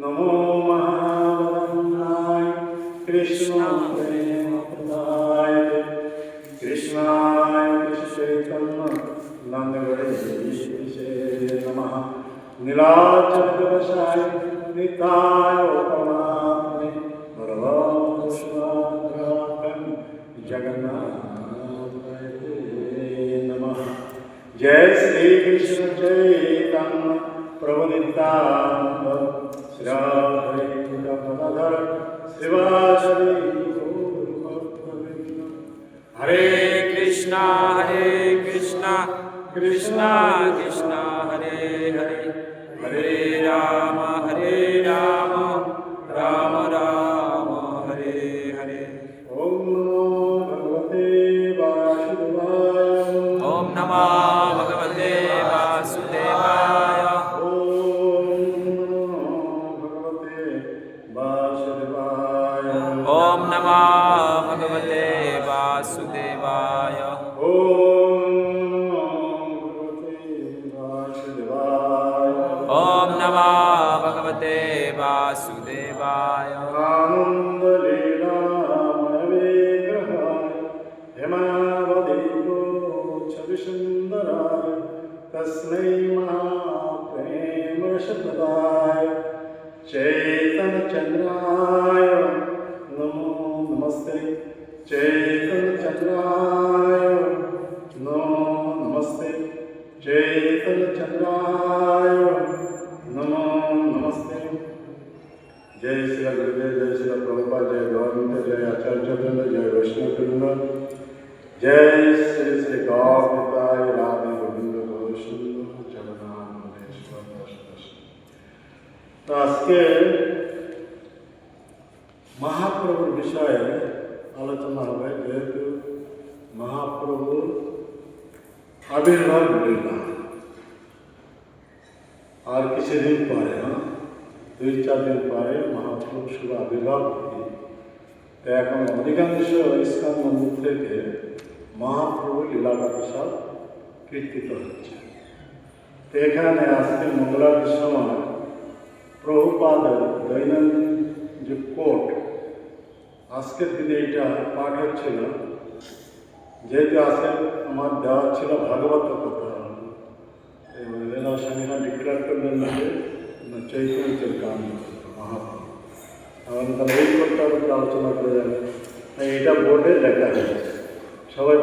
नमो महावदनाय कृष्णाय कृष्णाय कृष्णचैतन्य नंदगणेशे नमः नीलाचलवशाय निताय परमात्मने परमकृष्णाय जगन्नाथाय नमः। जय श्री कृष्ण चैतन्य प्रभु नित्यानंद श्री अद्वैत गदाधर श्रीवासदि हरे कृष्णा कृष्णा कृष्णा हरे हरे हरे राम राम राम हरे हरे। ओम नमो भगवते वासुदेवाय। ओम नमो भगवते वासुदेवाय। ओम ओम नमो भगवते वासुदेवाय। आनंद लीलामय विग्रहाय हेमावदीपो छविसुंदराय तस्मै महाप्रेमरसप्रदाय चैतन्यचन्द्राय नमो नमस्ते। चैतन्यचन्द्राय नमो नमस्ते। चैतन्यचन्द्राय नमो नमस्ते। जय श्री गुरुदेव, जय श्री प्रभुपाद, जय गौरव, जय आचार्य वृंद, जय वैष्णव वृंद, जय श्री श्री गौरताय राधे गोविंद गोविंद जगन्नाथ। तो আজকে মহাপ্রভুর বিষয়ে আলোচনা হবে, যেহেতু মহাপ্রভুর আবির্ভাব লীলা আর কিছুদিন পরে, 2-4 দিন পরে মহাপ্রভুর শুভ আবির্ভাব হবে। তো এখন অধিকাংশ ইস্কন মন্দির থেকে মহাপ্রভুর লীলাগত সব কীর্তিত হচ্ছে। তো এখানে আজকে মঙ্গলার সময় প্রভুপাদের দৈনন্দিন যে কোট, আজকের দিনে এইটা পাঠ হচ্ছিল, যেহেতু আজকে আমার দেওয়া ছিল ভাগবত কথা। এবার স্বামীরা ডিক্লেয়ার করলেন যে চৈতন্যের গান মহাপ্রভু, এবং তাহলে এই কোটটার উপরে আলোচনা করে যাবে। এটা বোর্ডে লেখা হয়েছে, সবাই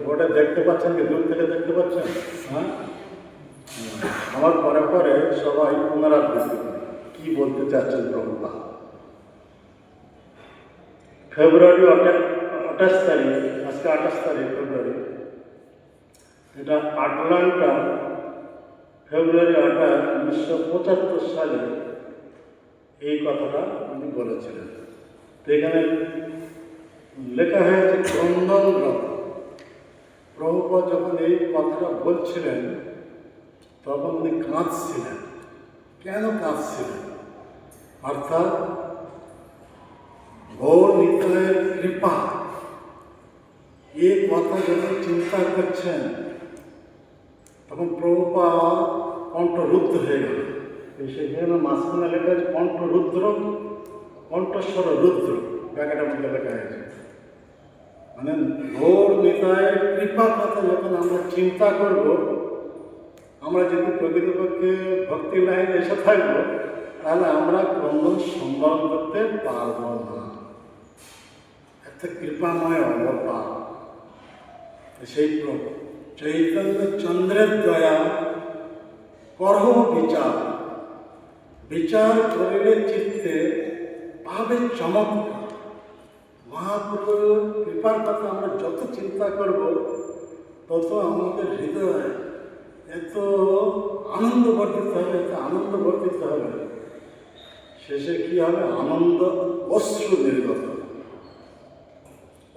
বোর্ডে দেখতে পাচ্ছেন কি? দূর থেকে দেখতে পাচ্ছেন? হ্যাঁ, আমার পরে পরে সবাই পুনরাবৃত্তি করে কি বলতে চাচ্ছেন প্রভুপাদ। ফেব্রুয়ারি 28 তারিখ, আজকে 28 তারিখ ফেব্রুয়ারি, এটা আটলান্টা ফেব্রুয়ারি 28, 1975 সালে এই কথাটা উনি বলেছিলেন। তো এখানে লেখা হয়েছে ক্রন্দনরত। প্রভুপাদ যখন এই কথাটা বলছিলেন তখন উনি কাঁদছিলেন। কেন কাঁদছিলেন? অর্থাৎ গৌর নিতাইয়ের কৃপা, এই কথা যখন চিন্তা করছেন তখন প্রভুপাদ কণ্ঠরুদ্ধ হয়ে গেল। সেখানে মাঝখানে লেখা আছে কণ্ঠরুদ্র, কণ্ঠস্বর রুদ্র, ব্যাখ্যাটার মধ্যে লেখা হয়েছে। মানে গৌর নিতাইয়ের কৃপা কথা যখন আমরা চিন্তা করব, আমরা যদি প্রকৃতপক্ষে ভক্তি লাইনে এসে থাকবো, তাহলে আমরা ক্রন্দন সম্বরণ করতে পারব না। এত কৃপাময় অবতার সেই প্রভু চৈতন্য চন্দ্রের দয়া করহ বিচার, বিচার করিলে চিত্তে পাবে চমৎকার। মহাপ্রভুর কৃপার কথা আমরা যত চিন্তা করব তত আমাদের হৃদয় এত আনন্দ বর্ধিত হবে, এত আনন্দ বর্ধিত হবে। শেষে কি হবে? আনন্দ অশ্রু নির্গত।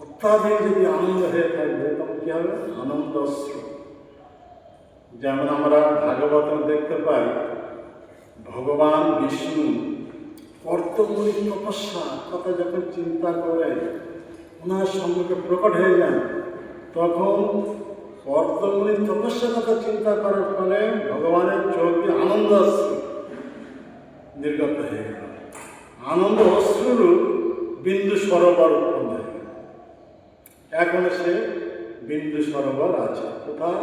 অত্যাধিক যদি আনন্দ হয়ে থাকবে তখন কি হবে? আনন্দ অশ্রু। যেমন আমরা ভাগবত দেখতে পাই ভগবান বিষ্ণু কর্তব্যী তপস্যা কথা যখন চিন্তা করে ওনার সম্মুখে প্রকট হয়ে যান, তখন কর্তব্যী তপস্যা কথা চিন্তা করার ফলে ভগবানের চোখ দিয়ে আনন্দ অশ্রু নির্গত হয়ে গেল। আনন্দ অশ্রুর বিন্দু সরোবর উৎপন্ন হয়ে গেল। এখন সে বিন্দু সরোবর আছে কোথায়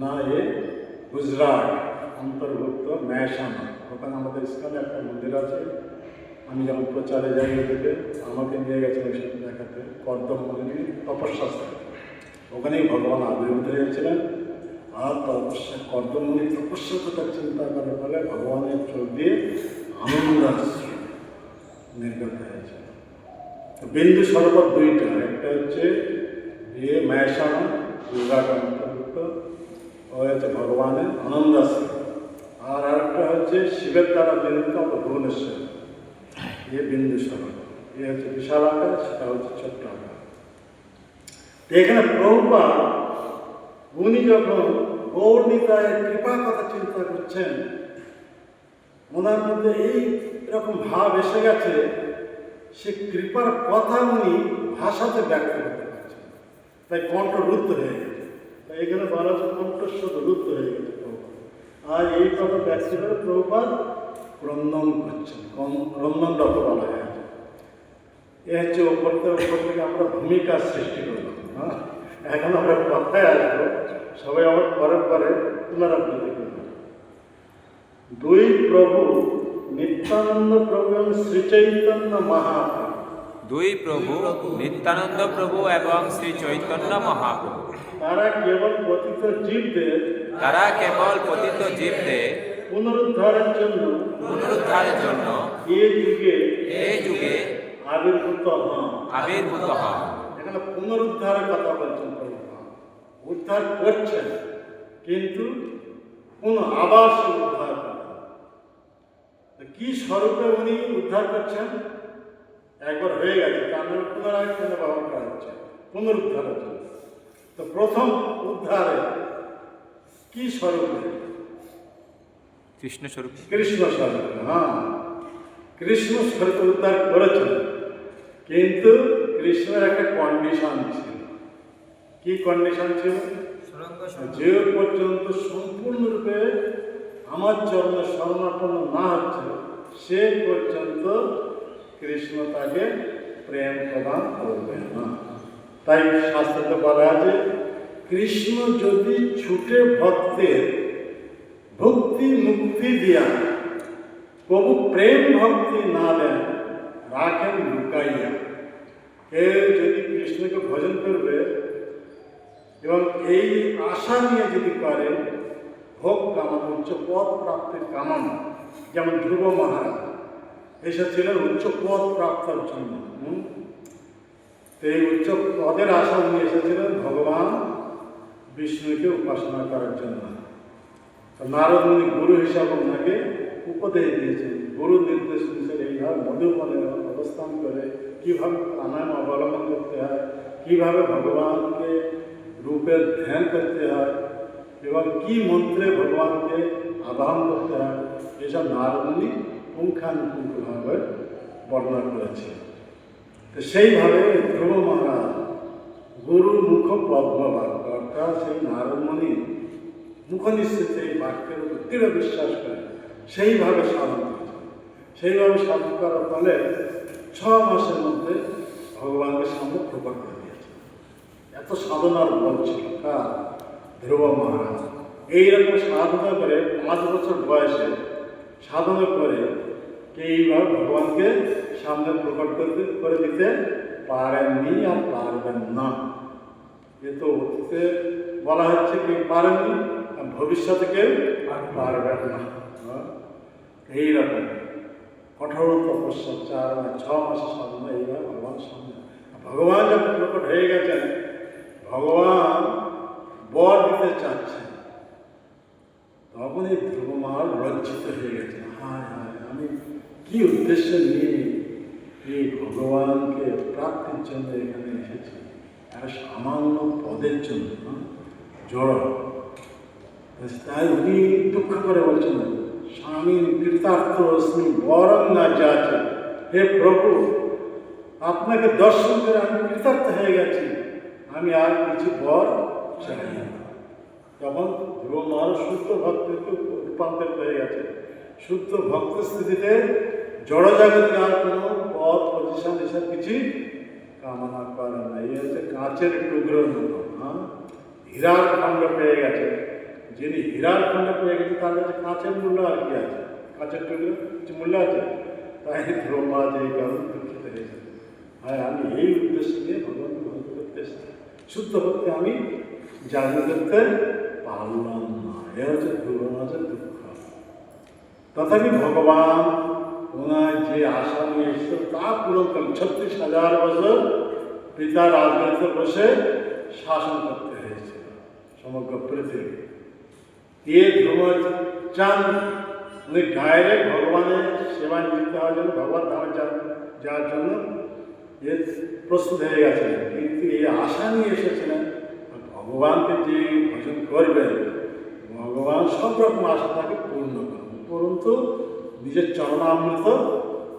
না, এ গুজরাট অন্তর্ভুক্ত মেহসানা। ওখানে আমাদের ইস্কনে একটা মন্দির আছে। আমি যখন প্রচারে যাই ওদিকে আমাকে নিয়ে গেছে ওই সাথে দেখাতে কর্দমণি তপস্যাস্ত্র। ওখানেই ভগবান আবির্ভূত হয়েছিলেন। আর তপস্যা কর্দমণি তপস্যা কথা চিন্তা করার ফলে ভগবানের চোখ দিয়ে আনন্দ নির্গত হয়েছে। বিন্দু সরোবর দুইটা, একটা হচ্ছে মেহসানা গুজরাট অন্তর্ভুক্ত, ও হচ্ছে ভগবানের আনন্দাশ্রম। আর আরেকটা হচ্ছে শিবের দ্বারা নির্মিত ভুবনেশ্বর, এ বিন্দু সরোবর। এ হচ্ছে বিশাল আকার, সেটা হচ্ছে ছোট্ট আকার। এখানে প্রভুপাদ উনি যখন গৌর নিতায়ের কৃপার কথা চিন্তা করছেন, ওনার মধ্যে এই এরকম ভাব এসে গেছে, সে কৃপার কথা উনি ভাষাতে ব্যক্ত করতে পারছেন, তাই কণ্ঠ রুদ্ধ হয়ে গেছে। তাই এখানে বলা হচ্ছে কণ্ঠস্বর রুদ্ধ হয়ে গেছে প্রভুপাদ। আর এই কথা ব্যক্ত করে প্রভুপাদ ক্রন্দন করছেন, ক্রন্দনরত বলা হয়েছে। এ হচ্ছে ওপর থেকে আমরা ভূমিকা সৃষ্টি করলাম। হ্যাঁ, এখন আমরা কথায় আসবো, সবাই আমার পরে পরে পুনরাবৃত্তি করবো। দুই প্রভু নিত্যানন্দ প্রভু এবং শ্রীচৈতন্য মহাপ্রভু, দুই প্রভু নিত্যানন্দ প্রভু এবং শ্রী চৈতন্য মহাপ্রভু তারা কেবল পতিত জীবদের পুনরুদ্ধারের জন্য এই যুগে আবির্ভূত হন। এখানে পুনরুদ্ধারের কথা বলছেন প্রভু। উদ্ধার করছেন, কিন্তু কোন আবাস উদ্ধার করেন। কি স্বরূপে উনি উদ্ধার করছেন? একবার হয়ে গেছে, তার পুনরায় পুনর্বাহন করা হচ্ছে পুনরুদ্ধারের জন্য। তো প্রথম উদ্ধারে কি স্বরূপে? কৃষ্ণ স্বরূপ, কৃষ্ণ স্বরূপে। হ্যাঁ, কৃষ্ণ স্বরূপে উদ্ধার করেছেন, কিন্তু কৃষ্ণের একটা কন্ডিশন ছিল। কি কন্ডিশন ছিল? যে পর্যন্ত সম্পূর্ণরূপে আমার চরণে শরণাপন্ন না হচ্ছে, সে পর্যন্ত কৃষ্ণ তাকে প্রেম প্রদান করবে না। তাই শাস্ত্রতে বলা আছে, কৃষ্ণ যদি ছুটে ভক্তের ভক্তি মুক্তি দিয়া প্রভু প্রেম ভক্তি না দেন, রাখেন লুকাইয়া। কেউ যদি কৃষ্ণকে ভজন করবে এবং এই আশা নিয়ে যদি করে ভোগ কামনা, উচ্চ পদ প্রাপ্তির কামনা, যেমন ধ্রুব মহারাজ এসেছিলেন উচ্চ পদ প্রাপ্তির জন্য। এই উচ্চ পদের আশা নিয়ে এসেছিলেন ভগবান বিষ্ণুকে উপাসনা করার জন্য। নারদ মুনি গুরু হিসাবে ওনাকে উপদেশ দিয়েছেন, গুরু নির্দেশ দিয়েছেন এইভাবে মধুবনে অবস্থান করে কীভাবে প্রাণায়াম অবলম্বন করতে হয়, কীভাবে ভগবানকে রূপের ধ্যান করতে হয় এবং কি মন্ত্রে ভগবানকে আবাহন করতে হয়, এসব নারদ মুনি পুঙ্খানুপুঙ্খভাবে বর্ণনা করেছে। তো সেইভাবে ধ্রুব মহারাজ গুরু মুখ পদ্মবাদ, অর্থাৎ সেই নারদ মুনি মুখনিশ্চিত এই বাক্যের উপর দৃঢ় বিশ্বাস করে সেইভাবে সাধন করেছে। সেইভাবে সাধন করার ফলে 6 মাসের মধ্যে ভগবানকে সামনে প্রকট করে দিয়েছে। এত সাধনার বল ছিল কার? ধ্রুব মহারাজ। এইরকম সাধনা করে 5 বছর বয়সে সাধনা করে এইভাবে ভগবানকে সামনে প্রকট করে দিতে পারেননি আর পারবেন না। কিন্তু অতীতে বলা হচ্ছে কেউ পারেননি, আর ভবিষ্যতে কেউ পারবেন না। এইরকম কঠোর তপস্যা 6 মাসের সাধনা এইভাবে ভগবান সামনে। ভগবান যখন প্রকট হয়ে গেছেন, ভগবান বর দিতে চাচ্ছেন, তখন এই ধ্রুব মহারাজ লজ্জিত হয়ে গেছেন। হায় হায়, আমি কি উদ্দেশ্য নিয়ে এই ভগবানকে প্রাপ্তির জন্য এখানে এসেছি, একটা সামান্য পদের জন্য জড়। তাই উনি দুঃখ করে বলছেন, স্বামী কৃতার্থ অস্মি বরং না যাচ্ছে, হে প্রভু আপনাকে দর্শন করে আমি কৃতার্থ হয়ে গেছি, আমি আর কিছু বর চাই না। তখন ধ্রুব মহারাজ শুদ্ধ ভক্তকে রূপান্তরিত হয়ে গেছে। শুদ্ধ ভক্ত স্থিতিতে জড়জাগতিক আর কোনো পথ পজিশন এসব কিছুই কামনা করে না। এই হচ্ছে কাঁচের টুকরোর মতো, হ্যাঁ, হীরার খণ্ড পেয়ে গেছে। যিনি হীরার খণ্ড পেয়ে গেছে তার কাছে কাঁচের মূল্য আর কি আছে? কাঁচের টুকরো কিছু মূল্য আছে? তাই ধ্রুব মহারাজ এই কারণে দুঃখিত হয়েছে। হ্যাঁ, আমি এই উদ্দেশ্য নিয়ে ভগবানকে ভক্তি করতে এসেছি, শুদ্ধ ভক্তি আমি জারি করতে পারলাম না। এ হচ্ছে ধ্রুব মহারাজের দুঃখ। তথাপি ভগবান ওনার যে আশা নিয়ে এসেছিল তা পূরণ করেন। 36,000 বছর পিতার রাজবাড়িতে বসে শাসন করতে হয়েছিল সমগ্র পৃথিবী। এ ধ্রুব চান উনি ডাইরেক্ট ভগবানের সেবা নিযুক্ত হওয়ার জন্য, ভগবান ধামে যাওয়ার জন্য এ প্রস্তুত হয়ে গেছিলেন। কিন্তু এই আশা নিয়ে এসেছিলেন ভগবানকে যে ভজন করবেন, ভগবান সব রকম আশা তাকে পূর্ণ করবেন, পরন্তু নিজের চরণামৃত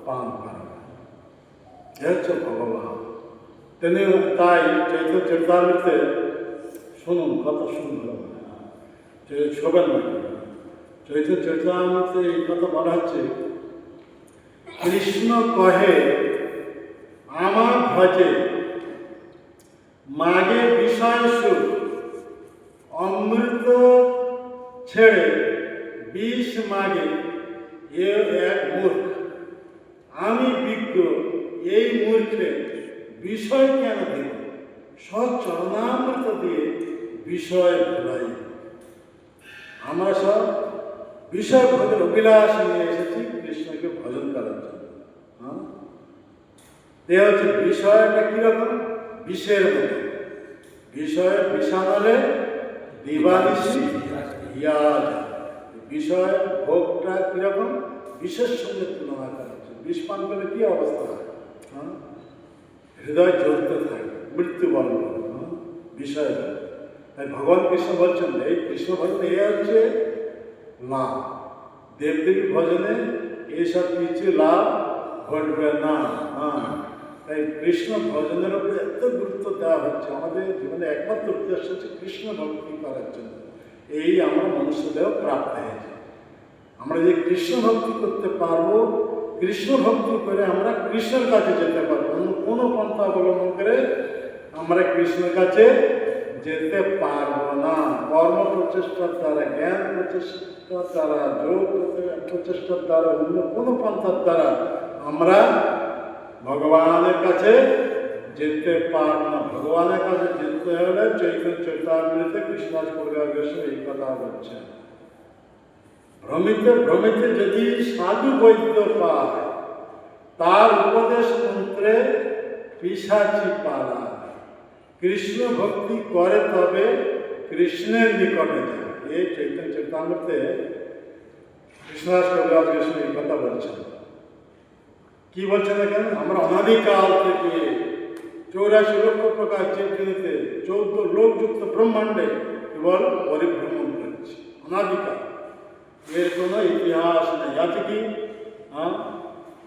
পান করবেন। এ হচ্ছে ভগবান। তিনি তাই চৈতন্য চরিতামৃতে শুনুন, কত সুন্দর শোভেন নাকি চৈতন্য চরিতামৃতে এই কথা বলা হচ্ছে, কৃষ্ণ কহে আমার ভজে মাগে বিষয় সুখ, অমৃত ছেড়ে বিষ মাগে এ এক মূর্খ। আমি বিজ্ঞ এই মূর্খে বিষয় কেন দেব, সচরণামৃত দিয়ে বিষয় ভুলাই। আমরা সব বিষয় ভোগের অভিলাষ নিয়ে এসেছি কৃষ্ণকে ভজন করার জন্য। হ্যাঁ, এ হচ্ছে বিষয়টা কিরকম? বিষের মতো। বিষয় বিষাণলে দিবানিশি ইয়া যায়। বিষয় ভোগটা কিরকম? বিষের সঙ্গে তুলনা করা হচ্ছে। বিষ পান করলে কি অবস্থা হয়? হ্যাঁ, হৃদয় জ্বলতে থাকে, মৃত্যুবরণ করে। হ্যাঁ, বিষয়। তাই ভগবান কৃষ্ণ বলছেন এই কৃষ্ণ ভজন এ হচ্ছে লাভ। দেবদেবী ভজনে এইসব কিছু লাভ ঘটবে না। হ্যাঁ, তাই কৃষ্ণ ভজনের উপরে এত গুরুত্ব দেওয়া হচ্ছে। আমাদের জীবনে একমাত্র উদ্দেশ্য হচ্ছে কৃষ্ণ ভক্তি করার জন্য। এই আমরা মনুষ্যদেহ প্রাপ্ত হয়েছে। আমরা যে কৃষ্ণ ভক্তি করতে পারবো, কৃষ্ণ ভক্তি করে আমরা কৃষ্ণের কাছে যেতে পারবো। কোনো পন্থা অবলম্বন করে আমরা কৃষ্ণের কাছে যেতে পারবো না। কর্ম প্রচেষ্টার দ্বারা, জ্ঞান প্রচেষ্টার দ্বারা, যোগ প্রচেষ্টার দ্বারা, অন্য কোনো পন্থার দ্বারা আমরা ভগবানের কাছে যেতে পারব না। ভগবানের কাছে যেতে হলে চৈতন্য চরিতামৃতে কৃষ্ণদাস কবিরাজ গোস্বামী এই কথা বলছেন, ভ্রমিতে ভ্রমিতে যদি সাধু বৈদ্য পায়, তার উপদেশ মন্ত্রে পিশাচি পালা। কৃষ্ণ ভক্তি করে তবে কৃষ্ণের নিকটে যায়। এই চৈতন্য চরিতামৃতে কৃষ্ণদাস কবিরাজ গোস্বামী এই কথা বলছেন। কি বলছেন এখানে? আমরা অনাদিকাল থেকে 84 লক্ষ প্রকার জীবজগতে 14 লোকযুক্ত ব্রহ্মাণ্ডে কেবল পরিভ্রমণ করছি। অনাদিকাল, এর কোনো ইতিহাস নেই। আছে কি?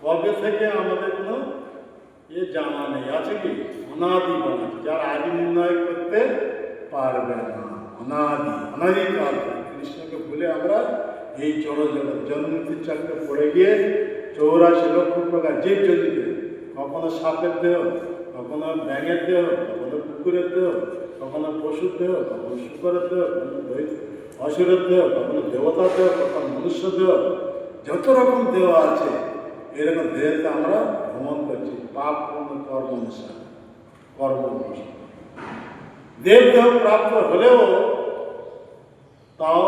কবে থেকে আমাদের কোনো জানা নেই। আছে কি? অনাদি বলা, যার আদি নির্ণয় করতে পারবে না। অনাদিকাল কৃষ্ণকে ভুলে আমরা এই জড়জগৎ জন্মমৃত্যুর চক্রে পড়ে গিয়ে 84 লক্ষ প্রকার জীবজন্তুতে, কখনো সাপের দেহ, কখনো ব্যাঙের দেহ, কখনো কুকুরের দেহ, কখনো পশুর দেহ, কখনো শুকরের দেহ, কখনো অসুরের দেহ, কখনো দেবতার দেহ, কখনো মনুষ্য দেহ, যত রকম দেহ আছে এরকম দেহতে আমরা ভ্রমণ করছি পাপ কর্ম অনুসারে, কর্ম অনুসারে। দেবদেহ প্রাপ্ত হলেও তাও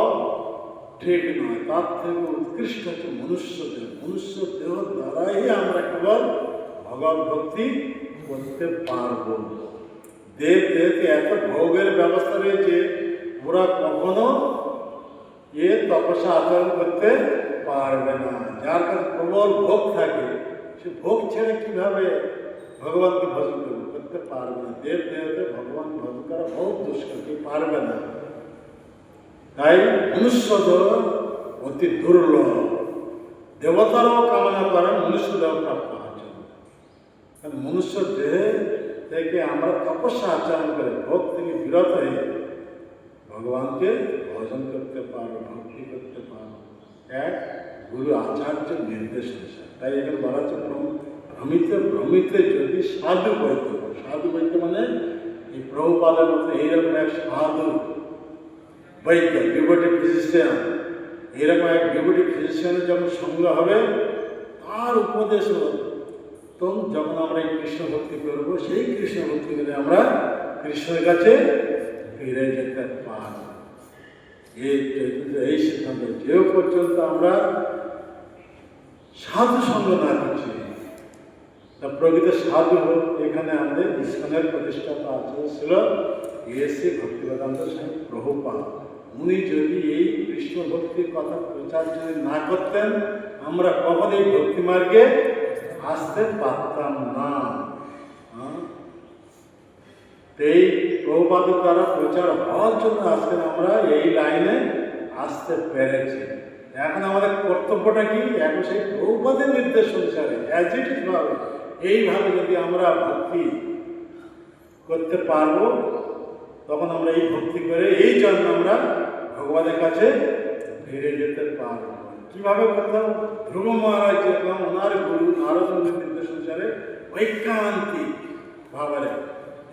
ঠিক নয়। তার থেকে উৎকৃষ্ট হচ্ছে মনুষ্য দেহ। মনুষ্য দেহ দ্বারাই আমরা কেবল ভগবত ভক্তি করতে পারব। দেহকে এত ভোগের ব্যবস্থা রয়েছে, ওরা কখনো তপস্যা আচরণ করতে পারবে না। যার কাছে প্রবল ভোগ থাকে, সে ভোগ ছেড়ে কিভাবে ভগবানকে ভজন করতে পারবে না। দেহতে ভগবান ভজন করা বহু দুষ্কর, কেউ পারবে না। তাই মনুষ্যদেহ অতি দুর্লভ, দেবতারাও কামনা করেন মনুষ্যদেহ প্রাপ্ত হওয়ার জন্য। কারণ মনুষ্য দেহে থেকে আমরা তপস্যা আচরণ করে ভোগ থেকে বিরত হয়ে ভগবানকে ভজন করতে পারো, ভক্তি করতে পারো এক গুরু আচার্যের নির্দেশ অনুসারে। তাই এখানে বলা হচ্ছে ভ্রমিতে ভ্রমিতে যদি সাধু বৈদ্য, সাধু বৈদ্য মানে এই প্রভুপাদের মতো এইরকম এক সাধু বৈদ্য, ডিভোটি ফিজিশিয়ান, এইরকম এক ডিভোটি ফিজিশিয়ানের যখন সঙ্গ হবে তার উপদেশ তো যখন আমরা এই কৃষ্ণ ভক্তি করব, সেই কৃষ্ণ ভক্তি করে আমরা কৃষ্ণের কাছে ফিরে যেতে পারব। এই সিদ্ধান্ত যে পর্যন্ত আমরা সাধু সঙ্গ না করছি, তা প্রকৃত সাধু হোক। এখানে আমাদের ইস্কনের প্রতিষ্ঠাতা আচার্য ছিল এসি ভক্তিবেদান্ত স্বামী প্রভুপাদ। উনি যদি এই কৃষ্ণ ভক্তির কথা প্রচার যদি না করতেন, আমরা কখনো এই ভক্তি মার্গে আসতে পারতাম না। এই প্রভুপাদের দ্বারা প্রচার হওয়ার জন্য আজকে আমরা এই লাইনে আসতে পেরেছি। এখন আমাদের কর্তব্যটা কি? এখন সেই প্রভুপাদের নির্দেশ অনুসারে ভাবে এইভাবে যদি আমরা ভক্তি করতে পারবো, তখন আমরা এই ভক্তি করে এই জন্য আমরা ভগবানের কাছে ফিরে যেতে পারবো। কিভাবে করতাম? ধ্রুব মহারাজ যেরকম ওনার গুরু নারদের নির্দেশ অনুসারে ঐকান্তিক ভাবে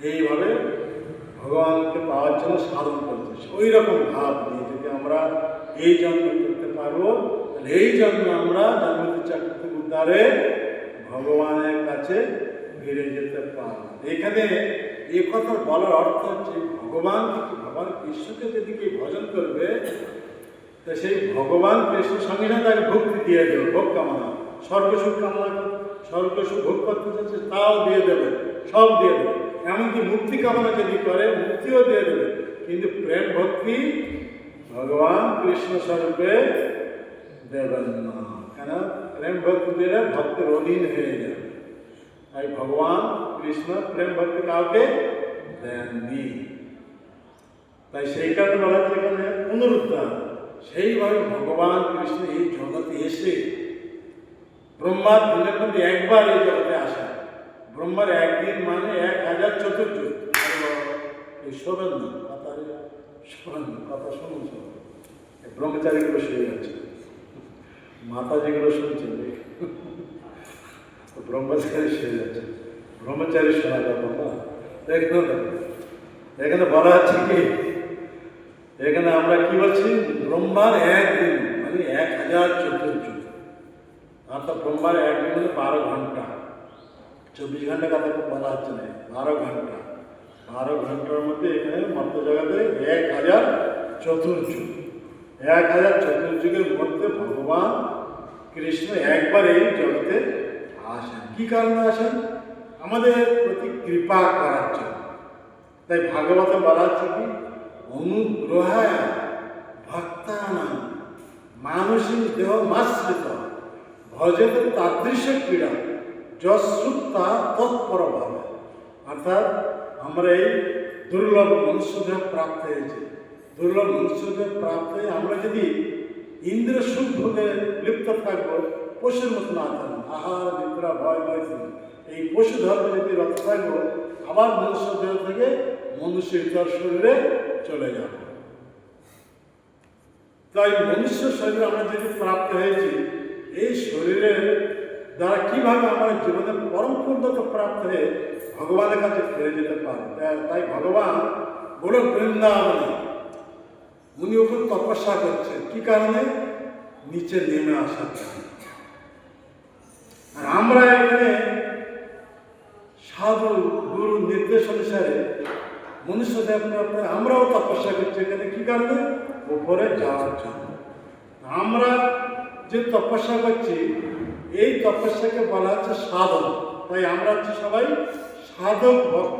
এইভাবে ভগবানকে পাওয়ার জন্য সাধন করতেছি, ওই রকম ভাব নিয়ে যদি আমরা এই জন্ম করতে পারবো, তাহলে এই জন্য আমরা জন্মতি চাকরি উদ্ধারে ভগবানের কাছে ফিরে যেতে পারবো। এখানে এই কথা বলার অর্থ হচ্ছে ভগবান কৃষ্ণকে যদি কেউ ভজন করবে, তো সেই ভগবান কৃষ্ণের সঙ্গে না তাকে ভক্তি দিয়ে দেবে, ভোগ কামনা, স্বর্গসুখ কামনা, স্বর্গসুখ ভোগ করতে চাচ্ছে তাও দিয়ে দেবে, সব দিয়ে দেবে। এমনকি মুক্তি কামনা যদি করে মুক্তিও দিয়ে দেবে, কিন্তু প্রেম ভক্তি ভগবান কৃষ্ণ স্বরূপে দেবেন না। কেন? প্রেম ভক্তি দিলে ভক্তের অধীন হয়ে যাবে। তাই ভগবান কৃষ্ণ প্রেম ভক্তি কাউকে দেননি। তাই সেই কারণে বলা হচ্ছে এখানে পুনরুদ্ধার। সেইভাবে ভগবান কৃষ্ণ এই জগতে এসে ব্রহ্মার দিনের মধ্যে একবার এই জগতে আসে। ব্রহ্মার একদিন মানে 1000 চতুর্যুগ। এই শোনেন না কথা, শোনেন কথা, শুনুন সব। ব্রহ্মচারীগুলো শুয়ে যাচ্ছে, মাতাজিগুলো শুনছেন, ব্রহ্মচারী শুয়ে যাচ্ছে, ব্রহ্মচারী শোনা যাবে না। দেখুন এখানে বলা হচ্ছে কি, এখানে আমরা কি বলছি? ব্রহ্মার একদিন মানে 1000 চতুর্যুগ, অর্থাৎ ব্রহ্মার একদিন মানে 12 ঘন্টা, 24 ঘন্টা কথা বলা হচ্ছে না, 12 ঘন্টা। 12 ঘন্টার মধ্যে এখানে মর্ত জগতে 1000 চতুর্যুগ। 1000 চতুর্যুগের মধ্যে ভগবান কৃষ্ণ একবার এই জগতে আসেন। কি কারণে আসেন? আমাদের প্রতি কৃপা করার জন্য। তাই ভাগবতে বলা হচ্ছে কি, অনুগ্রহায় ভক্তানাং মানসিক দেহ মাশ্রিত ভজতে তাদৃশ ক্রীড়া যশ্রুতা তৎপর ভাবে। অর্থাৎ আমরা এই দুর্লভ মনুষ্যদেহ প্রাপ্ত হয়েছে, দুর্লভ মনুষ্যদেহ প্রাপ্ত হয়ে আমরা যদি ইন্দ্র সুখ ভোগে লিপ্ত থাকবো, পশুর মতন আচরণ, আহার নিদ্রা ভয় বৈষণ, এই পশু ধর্মে যদি রত থাকবো, আবার মনুষ্য দেহ থেকে মনুষ্য ইতর শরীরে চলে যাব। তাই মনুষ্য শরীরে আমরা যদি প্রাপ্ত হয়েছি, এই শরীরের দ্বারা কিভাবে আমরা জীবনের পরম পূর্ণতা প্রাপ্ত হয়ে ভগবানের কাছে ফিরে যেতে পারি। তাই ভগবান বড় বৃন্দাবনে উনি ওপর তপস্যা করছেন। কি কারণে? নিচে নেমে আসার কারণে। আর আমরা এখানে সাধু গুরু নির্দেশ অনুসারে মনুষ্য দেহ প্রাপ্ত আমরাও তপস্যা করছি। এখানে কি কারণে? উপরে যাওয়ার জন্য। আমরা যে তপস্যা করছি, এই তপস্যাকে বলা হচ্ছে সাধন। তাই আমরা হচ্ছে সবাই সাধক ভক্ত।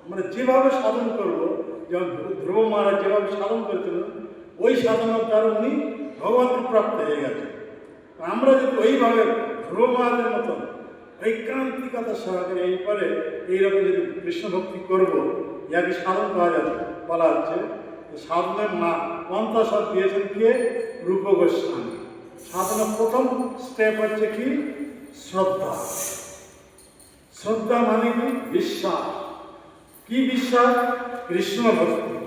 আমরা যেভাবে সাধন করব, যেমন ধ্রুব মহারাজ যেভাবে সাধন করেছিলেন, ওই সাধনার দ্বারা উনি ভগবানকে প্রাপ্ত হয়ে গেছে। আমরা যদি ওইভাবে ধ্রুব মহারাজের মতন ঐকান্তিকতা সহকারে এইবারে এইরকম যদি কৃষ্ণ ভক্তি করবো, ইয়াকে সাধন করা যাবে বলা হচ্ছে। সাধনের পন্থাসদ দিয়েছেন কে? রূপ গোস্বামী। সাধনা প্রথম স্টেপ হচ্ছে কি? শ্রদ্ধা। শ্রদ্ধা মানে কি? বিশ্বাস। কি বিশ্বাস? কৃষ্ণ ভক্তি।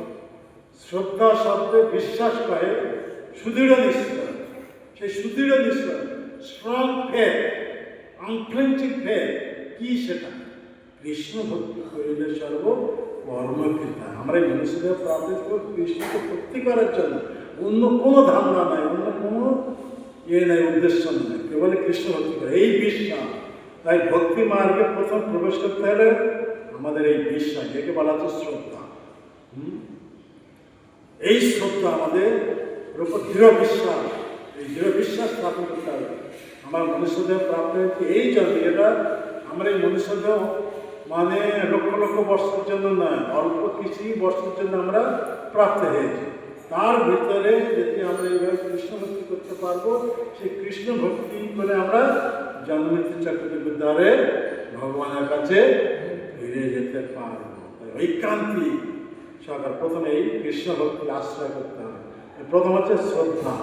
শ্রদ্ধা শব্দে বিশ্বাস করে সুদৃঢ় নিশ্চয়। সেই সুদৃঢ় নিশ্চয়, স্ট্রং ফেথ, আনফ্লেঞ্চিং ফেথ, কি সেটা? কৃষ্ণ ভক্তি করিলে সর্ব কর্মকৃতা। আমরা এই মনুষ্যদের প্রাপ্ত কৃষ্ণকে ভক্তি করার জন্য, অন্য কোনো ধারণা নাই, অন্য কোনো নাই, উদ্দেশ্য নাই, কেবল কৃষ্ণ ভক্তি করে, এই বিশ্বাস। তাই ভক্তি মার্গে প্রথম প্রবেশ করতে হলে আমাদের এই বিশ্বাস, একে বলা হচ্ছে শ্রদ্ধা। এই শ্রদ্ধা আমাদের উপর দৃঢ় বিশ্বাস, এই দৃঢ় বিশ্বাস স্থাপন করতে হবে। আমার মনুষ্যদেহ প্রাপ্ত হয়েছে এই জন্য, এটা আমরা এই মনুষ্যদেহ মানে লক্ষ লক্ষ বর্ষের জন্য নয়, অল্প কিছুই বর্ষের জন্য আমরা প্রাপ্ত হয়েছি। তার ভিতরে যদি আমরা এইভাবে কৃষ্ণ ভক্তি করতে পারবো, সেই কৃষ্ণ ভক্তি করে আমরা জন্মমৃত্যু চক্রের দ্বারে ভগবানের কাছে ফিরে যেতে পারবো। ঐকান্তিক সরকার প্রথমে এই কৃষ্ণ ভক্তির আশ্রয় করতে হবে। প্রথম হচ্ছে শ্রদ্ধা,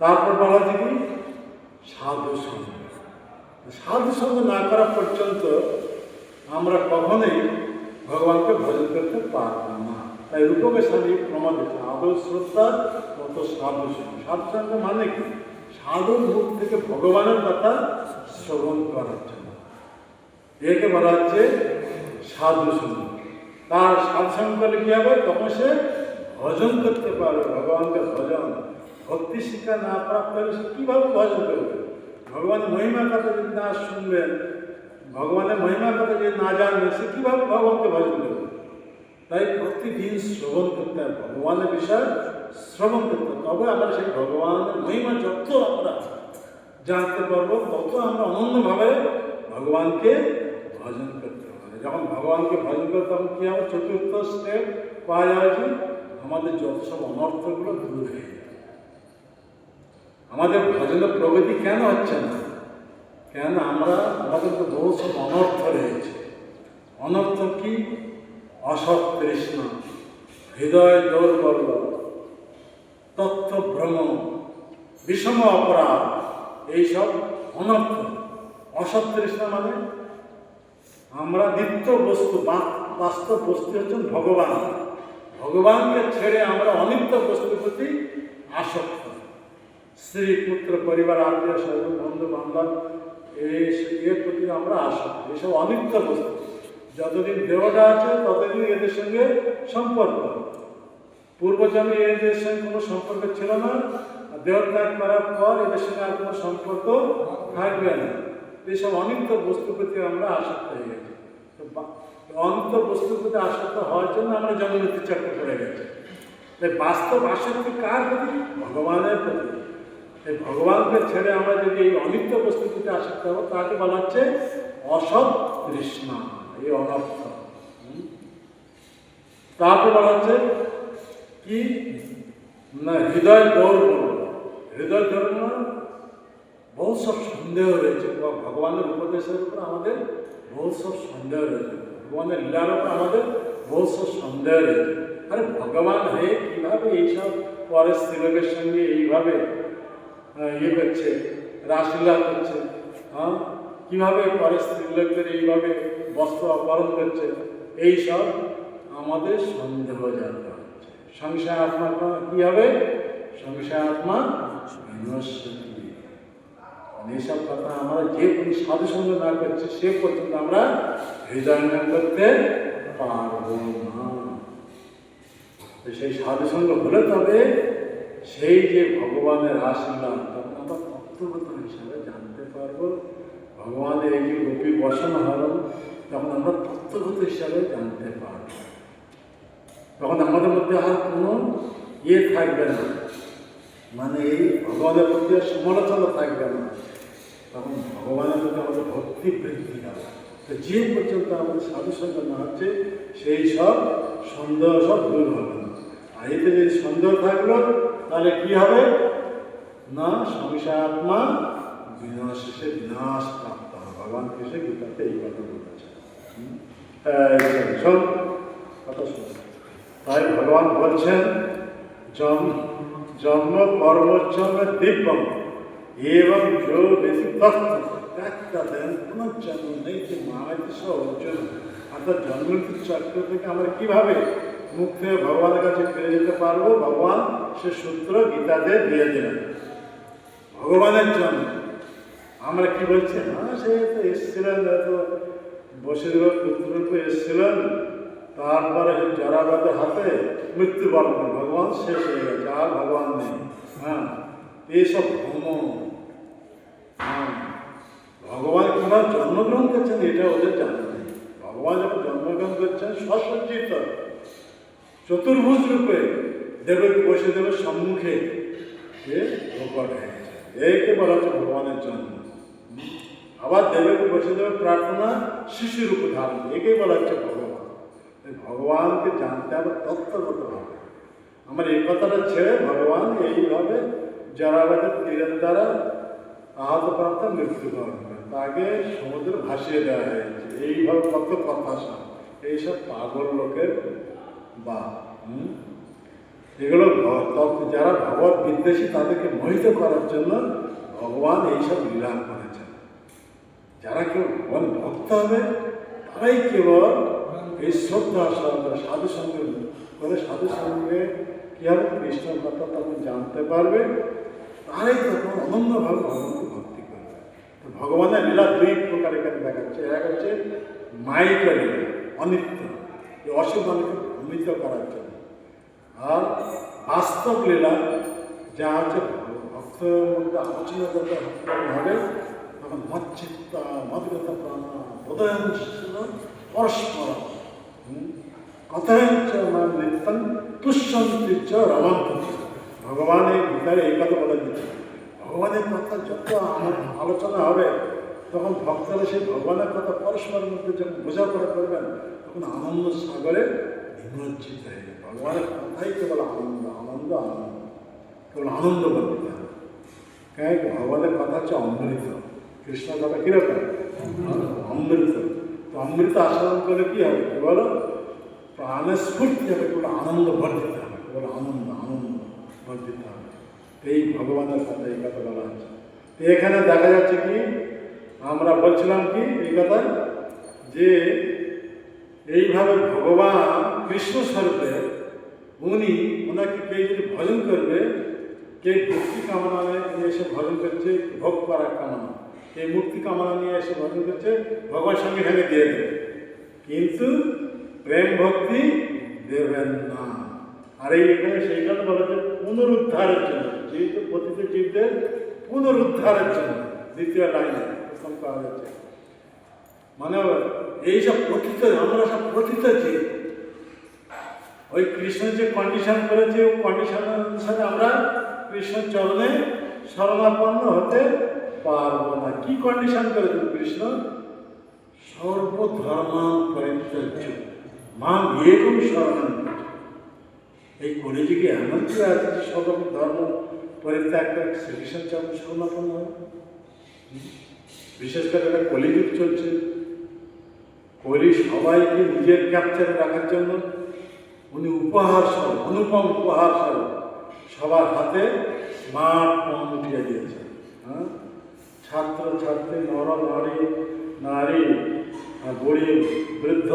তারপর বলা হচ্ছে কি? সাধু সঙ্গ। সাধু সঙ্গ না করা পর্যন্ত আমরা কখনোই ভগবানকে ভজন করতে পারবো না। তাই রূপ গোস্বামী প্রমাণ দিচ্ছে, আদৌ শ্রদ্ধা কত সাধু সঙ্গ। সাধু সঙ্গ মানে কি? সাধুর মুখ থেকে ভগবানের কথা শ্রবণ করার জন্য, একে বলা হচ্ছে সাধু সঙ্গ। তার সাধু সঙ্গ করলে কি হবে? তখন সে ভজন করতে পারবে, ভগবানকে ভজন। ভক্তি শিক্ষা না প্রাপ্ত হলে সে কীভাবে ভজন করবে? ভগবানের মহিমার কথা যদি না শুনবেন, ভগবানের মহিমার কথা যদি না জানবেন, সে কীভাবে ভগবানকে ভজন করবে? তাই প্রতিদিন শ্রবণ করতে হবে, ভগবানের বিষয় শ্রবণ করতে হবে। তবে আমরা সেই ভগবানের মহিমা যত আমরা জানতে পারবো, তত আমরা অনন্যভাবে ভগবানকে ভজন করতে পারি। যখন ভগবানকে ভজন করতে তখন কী হবে? চতুর্থ স্টেপ পাওয়া যায় যে আমাদের যত সব অনর্থগুলো দূর হয়ে যায়। আমাদের ভজনের প্রগতি কেন হচ্ছে না? কেন আমাদের তো বহু সব অনর্থ রয়েছে। অনর্থ কি? অসৎ তৃষ্ণা, হৃদয় দৌর্বল্য, তথ্যভ্রম, বিষম অপরাধ, এইসব অনর্থ। অসৎ তৃষ্ণা মানে আমরা নিত্য বস্তু, বাস্তব বস্তু হচ্ছেন ভগবান। ভগবানকে ছেড়ে আমরা অনিত্য বস্তুর প্রতি আসক্ত। স্ত্রী, পুত্র, পরিবার, আত্মীয় স্বজন, বন্ধু বান্ধব, এর প্রতি আমরা আসক্ত। এসব অনিত্য বস্তু। যতদিন দেহটা আছে ততদিন এদের সঙ্গে সম্পর্ক। পূর্বজন্মে এদের সঙ্গে কোনো সম্পর্ক ছিল না, দেহ ত্যাগ করার পর এদের সঙ্গে আর কোনো সম্পর্ক থাকবে না। এইসব অনিত্য বস্তুর প্রতি আমরা আসক্ত হয়ে গেছি। অনিত্য বস্তুর প্রতি আসক্ত হওয়ার জন্য আমরা জন্মমৃত্যু চক্রে পড়ে গেছি। তাই বাস্তব আসক্তি কার প্রতি? ভগবানের প্রতি। এই ভগবানকে ছেড়ে আমরা যদি এই অনিত্য বস্তুর প্রতি আসক্ত হবো, তাকে বলা হচ্ছে অসৎ তৃষ্ণা, এই অনর্থ। তারপর বলা হচ্ছে কি না? হৃদয় দৌর্বল্য। হৃদয় দৌর্বল্য বহু সব সন্দেহ রয়েছে, ভগবানের উপদেশের উপর আমাদের বহু সব সন্দেহ রয়েছে, ভগবানের লীলার উপর আমাদের বহু সব সন্দেহ রয়েছে। আরে ভগবান হয়ে কীভাবে এইসব পরের স্ত্রীলোকের সঙ্গে এইভাবে ইয়ে করছে, রাসলীলা করছে? হ্যাঁ, কীভাবে পরের স্ত্রীলোকদের এইভাবে বস্ত্র অপহরণ করছে? এইসব আমাদের সন্দেহ জানতে হচ্ছে। সংশয় আত্মা কী হবে? সংশয় আত্মা বিনশ্বতি। এইসব কথা আমরা যে কোনো সাধু সঙ্গ না করছি সে পর্যন্ত আমরা হৃদয়ঙ্গম করতে পারবো না। সেই সাধু সঙ্গ হলে তবে সেই যে ভগবানের আশীর্বাদ তখন আমরা তত্ত্বগত হিসাবে জানতে পারবো। ভগবানের এই যে গোপী বসন হরণ তখন আমরা তত্ত্বগত হিসাবে জানতে পারব। তখন আমাদের মধ্যে আর কোনো ইয়ে থাকবে না, মানে এই ভগবানের প্রতি সমালোচনা থাকবে না। তখন ভগবানের প্রতি আমাদের ভক্তি বৃদ্ধি হবে। তো যে পর্যন্ত আমাদের সাধু সঙ্গ না হচ্ছে সেই সব সন্দেহ সব দূর হবে না। আর এতে যদি সন্দেহ থাকলো তাহলে কি হবে না? সংশয় আত্মা বিনাশে বিনাশ প্রাপ্ত হবে। ভগবান কৃষ্ণ গীতাতে এই কথা বলেছে। কথা শুনুন। তাই ভগবান বলছেন জন্ম কর্মোচ্ছম দিব্যম এবং जो व्यतितत्व त्यागतादेन পুনর্জন্ম নেই যে মহাবিশ্ব অর্জুন অর্থাৎ জন্মমৃত্যুর চক্র থেকে আমরা কিভাবে মুক্ত হয়ে ভগবানের কাছে ফিরে যেতে পারবো, ভগবান সে সূত্র গীতাতে দিয়ে দিলেন। ভগবানের জন্য আমরা কি বলছি, হ্যাঁ সে তো এসেছিলেন, তো বসুদেবের পুত্ররূপে এসেছিলেন, তারপরে জরাবাদের হাতে মৃত্যুবরণ করে ভগবান শেষ হয়ে গেছে, আর ভগবান নেই। হ্যাঁ, এইসব ভ্রম। ভগবান কিংবা জন্মগ্রহণ করছেন এটা ওদের জানা নেই। ভগবান যখন জন্মগ্রহণ করছেন সসজ্জিত চতুর্ভুজ রূপে দেবকে বসুদেবের সম্মুখে প্রকট হয়ে গেছে, একে বলা হচ্ছে ভগবানের জন্ম। আবার দেবকে বসুদেবের প্রার্থনা শিশু রূপে ধারণ, একেই বলা হচ্ছে ভগবান। ভগবানকে জানতে হবে তত্ত্বগতভাবে। আমার এই কথাটা ছেড়ে ভগবান এইভাবে জরাবাদের তীরের দ্বারা আহত প্রাপ্ত মৃত্যুবরণ করে, তাকে সমুদ্রে ভাসিয়ে দেওয়া হয়েছে। এইভাবে কত কথা সব এইসব পাগল লোকের বা এগুলো যারা ভগবত বিদ্বেষী তাদেরকে মোহিত করার জন্য ভগবান এইসব লীলা করেছেন। যারা কেউ ভগবান ভক্ত হবে তারাই কেবল এই শ্রদ্ধা সাধু সঙ্গে করে, সাধু সঙ্গে কী হবে কৃষ্ণের কথা তখন জানতে পারবে, তারাই তখন অনন্যভাবে ভগবানকে ভক্তি করবে। তো ভগবানের লীলা দুই প্রকার এখানে দেখাচ্ছে। এক হচ্ছে মায়িক লীলা, অনিত্য, এই অশুভ মানুষকে ভ্রমিত করার জন্য। আর বাস্তব লীলা যা হচ্ছে ভক্তের মধ্যে আলোচনা করতে হবে, তখন মচ্চিত্তা মধুরতা প্রাণা বোধয়ঞ্চ পরস্পর কথায়ঞ্চ নিত্যম তুষ্যন্তিচ্চ রমন্ত। ভগবান এই গীতায় এই কথা বলে দিচ্ছে, ভগবানের কথা যত আলোচনা হবে তখন ভক্তরা সেই ভগবানের কথা পরস্পরের মধ্যে যখন বোঝাপড়া করবেন তখন আনন্দ সাগরে নিমজ্জিত হয়ে যাবে। ভগবানের কথাই কেবল আনন্দ আনন্দ আনন্দ, কেবল আনন্দ বলতে হবে। কেন ভগবানের কথা হচ্ছে অমৃত, কৃষ্ণের কথা কীরকম অমৃত। তো অমৃত আস্বাদন করলে কী হবে, কেবল প্রাণের স্ফূর্তি হবে, কেবল আনন্দ বর্ধিত হবে, কেবল আনন্দ আনন্দ বর্ধিত হবে। এই ভগবানের কথা এই কথা বলা হচ্ছে। তো এখানে দেখা যাচ্ছে কি, আমরা বলছিলাম কি এই কথা, যে এইভাবে ভগবান কৃষ্ণ স্বরূপে উনি ওনাকে কে যদি ভজন করবে, কে ভক্তি কামনা নিয়ে এসে ভজন করছে, ভোগ করার কামনা, কে মুক্তি কামনা নিয়ে এসে ভজন করছে, ভগবান সঙ্গে সঙ্গে দিয়ে দেবে, কিন্তু প্রেম ভক্তি দেবেন না। আর এইখানে সেই কথা বলা যায় পুনরুদ্ধারের জন্য, যেহেতু প্রতিটি জীবদের পুনরুদ্ধারের জন্য দ্বিতীয় লাইনে প্রথম করা যাচ্ছে। মানে এইসব প্রথিত, আমরা সব প্রথিত জীব, ওই কৃষ্ণ যে কন্ডিশন করেছে ওই কন্ডিশন অনুসারে আমরা কৃষ্ণের চরণে শরণাপন্ন হতে পারবো না। কি কন্ডিশন করেছেন কৃষ্ণ? সর্বধর্মান পরিত্যাজ্য মাম একম শরণাম। এই কলিযুগে এমন কি আছে যে সর্ব ধর্ম পরিত্যাগ করে শ্রীকৃষ্ণ চরণ শরণাপন্ন হবে? বিশেষ করে একটা কলিযুগ চলছে, কলি সবাইকে নিজের ক্যাপচারে রাখার জন্য উনি উপহার স্বরূপ, অনুপম উপহার স্বরূপ সবার হাতে স্মার্টফোন উঠিয়ে দিয়েছেন। হ্যাঁ, ছাত্র ছাত্রী, নর নারী, নারী, বুড়ি বৃদ্ধ,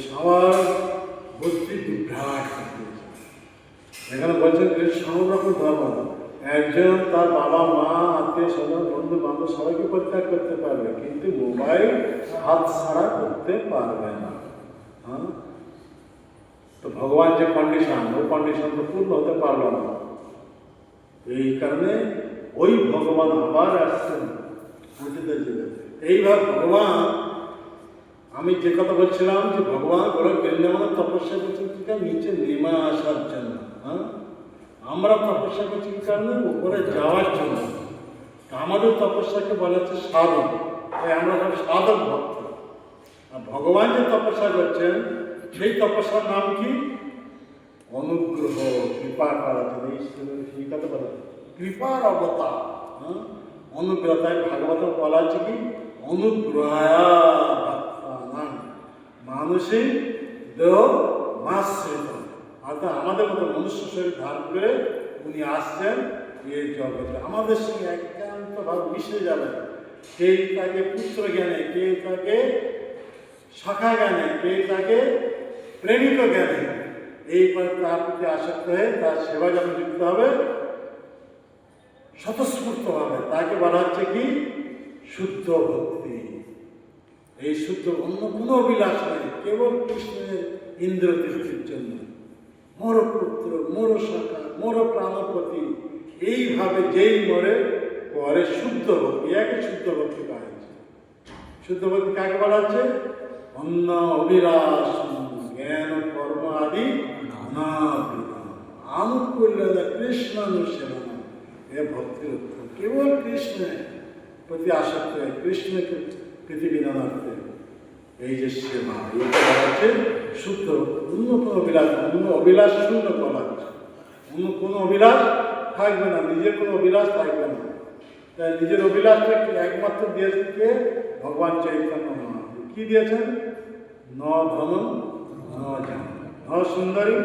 সবার বুদ্ধি বিভ্রাট করে দিয়েছে। এখানে বলছেন সব রকম ধর্ম, একজন তার বাবা মা আত্মীয় স্বজন বন্ধু বান্ধব সবাইকে পরিত্যাগ করতে পারবে, কিন্তু মোবাইল হাত ছাড়া করতে পারবে না। হ্যাঁ, তো ভগবান যে কন্ডিশন, ওই কন্ডিশন তো পূর্ণ হতে পারল না। এই কারণে ওই ভগবান আবার আসছেন বুঝতে যেতে। এইভাবে ভগবান, আমি যে কথা বলছিলাম যে ভগবান ওরা বৃন্দাবনের তপস্যা করছেন কি কারণ নিচে নেমে আসার জন্য। হ্যাঁ, আমরা তপস্যা করছি কি কারণে উপরে যাওয়ার জন্য। আমাদের তপস্যাকে বলা হচ্ছে সাধন, তাই আমরা সব সাধক ভক্ত। আর ভগবান যে তপস্যা করছেন সেই তপস্যার নাম কি? অনুগ্রহ, কৃপা করা। সেই কথা বলা কৃপার অবতার। হ্যাঁ, অনুগ্রহ। তাই ভাগবত বলা হচ্ছে কি অনুগ্রহায়া ভক্তানাং মানুষে দেহ মাশ্রিত। আর অর্থাৎ আমাদের মতো মনুষ্য শরীর ধারণ করে উনি আসছেন এই জগতে আমাদের সঙ্গে একান্তভাবে মিশে যাবেন। কেউ তাকে পুত্র জ্ঞানে, কেউ তাকে শাখা জ্ঞানে, কেউ তাকে প্রেমিক জ্ঞানে, এইবার তার প্রতি আসক্ত হয়ে তার সেবা যখন যুক্ত হবে স্বতঃস্ফূর্ত হবে, তাকে বলা হচ্ছে কি শুদ্ধ ভক্তি। এই শুদ্ধ অন্য কোনো অভিলাষ নেই, কেবল কৃষ্ণের ইন্দ্র তৃপ্তির জন্য। মোর পুত্র, মোর শাখা, মোর প্রাণপতি, এইভাবে যেই মরে পরে শুদ্ধ ভক্তি, একই শুদ্ধ ভক্তি পাওয়া যাচ্ছে। শুদ্ধ ভক্তি কাকে বলা হচ্ছে? অন্য অভিলাষ জ্ঞান কর্ম আদি না আনুকূল্য কৃষ্ণানুসেবনা, এ ভক্তির উত্তর। কেবল কৃষ্ণের প্রতি আসক্ত হয়ে কৃষ্ণকে পৃথিবী নানার্থে এই যে সেবা, এইটা হচ্ছে শুদ্ধ। অন্য কোনো অভিলাষ, অন্য অভিলাষ শূন্য করা হচ্ছে। অন্য কোনো অভিলাষ থাকবে না, নিজের কোনো অভিলাষ থাকবে না। তাই নিজের অভিলাষটা একমাত্র দিয়েছে কে? ভগবান চৈতন্য মহাপ্রভু। কি দিয়েছেন? ন ধনম ন জান ন সুন্দরী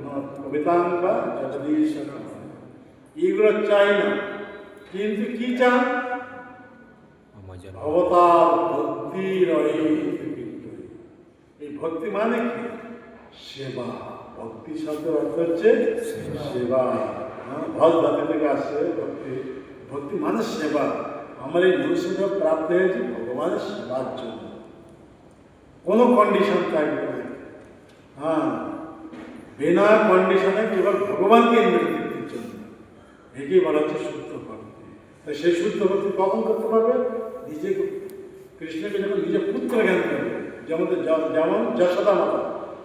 ন কবিতাঙ্গা জগদীশ, এইগুলো চাই না। কিন্তু কি চান? অবতার ভক্তি রয়ে। এই ভক্তি মানে কি? সেবা। ভক্তি শব্দের অর্থ হচ্ছে সেবা। ভজ ধাতু থেকে আসছে ভক্তি। ভক্তি মানে সেবা। আমার এই মনুষ্যদেহ প্রাপ্ত হয়েছে ভগবানের সেবার জন্য, কোনো কন্ডিশন থাকবে না। হ্যাঁ, বিনা কন্ডিশনে কেবল ভগবানকে ইন্দ্রিয়ের জন্য, একেই বলা হচ্ছে শুদ্ধ ভক্তি। তাই সেই শুদ্ধ ভক্তি কখন করতে পারবে? নিজেকে কৃষ্ণকে যখন নিজের পুত্র জ্ঞান করবে। যেমন যশোদা মাতা,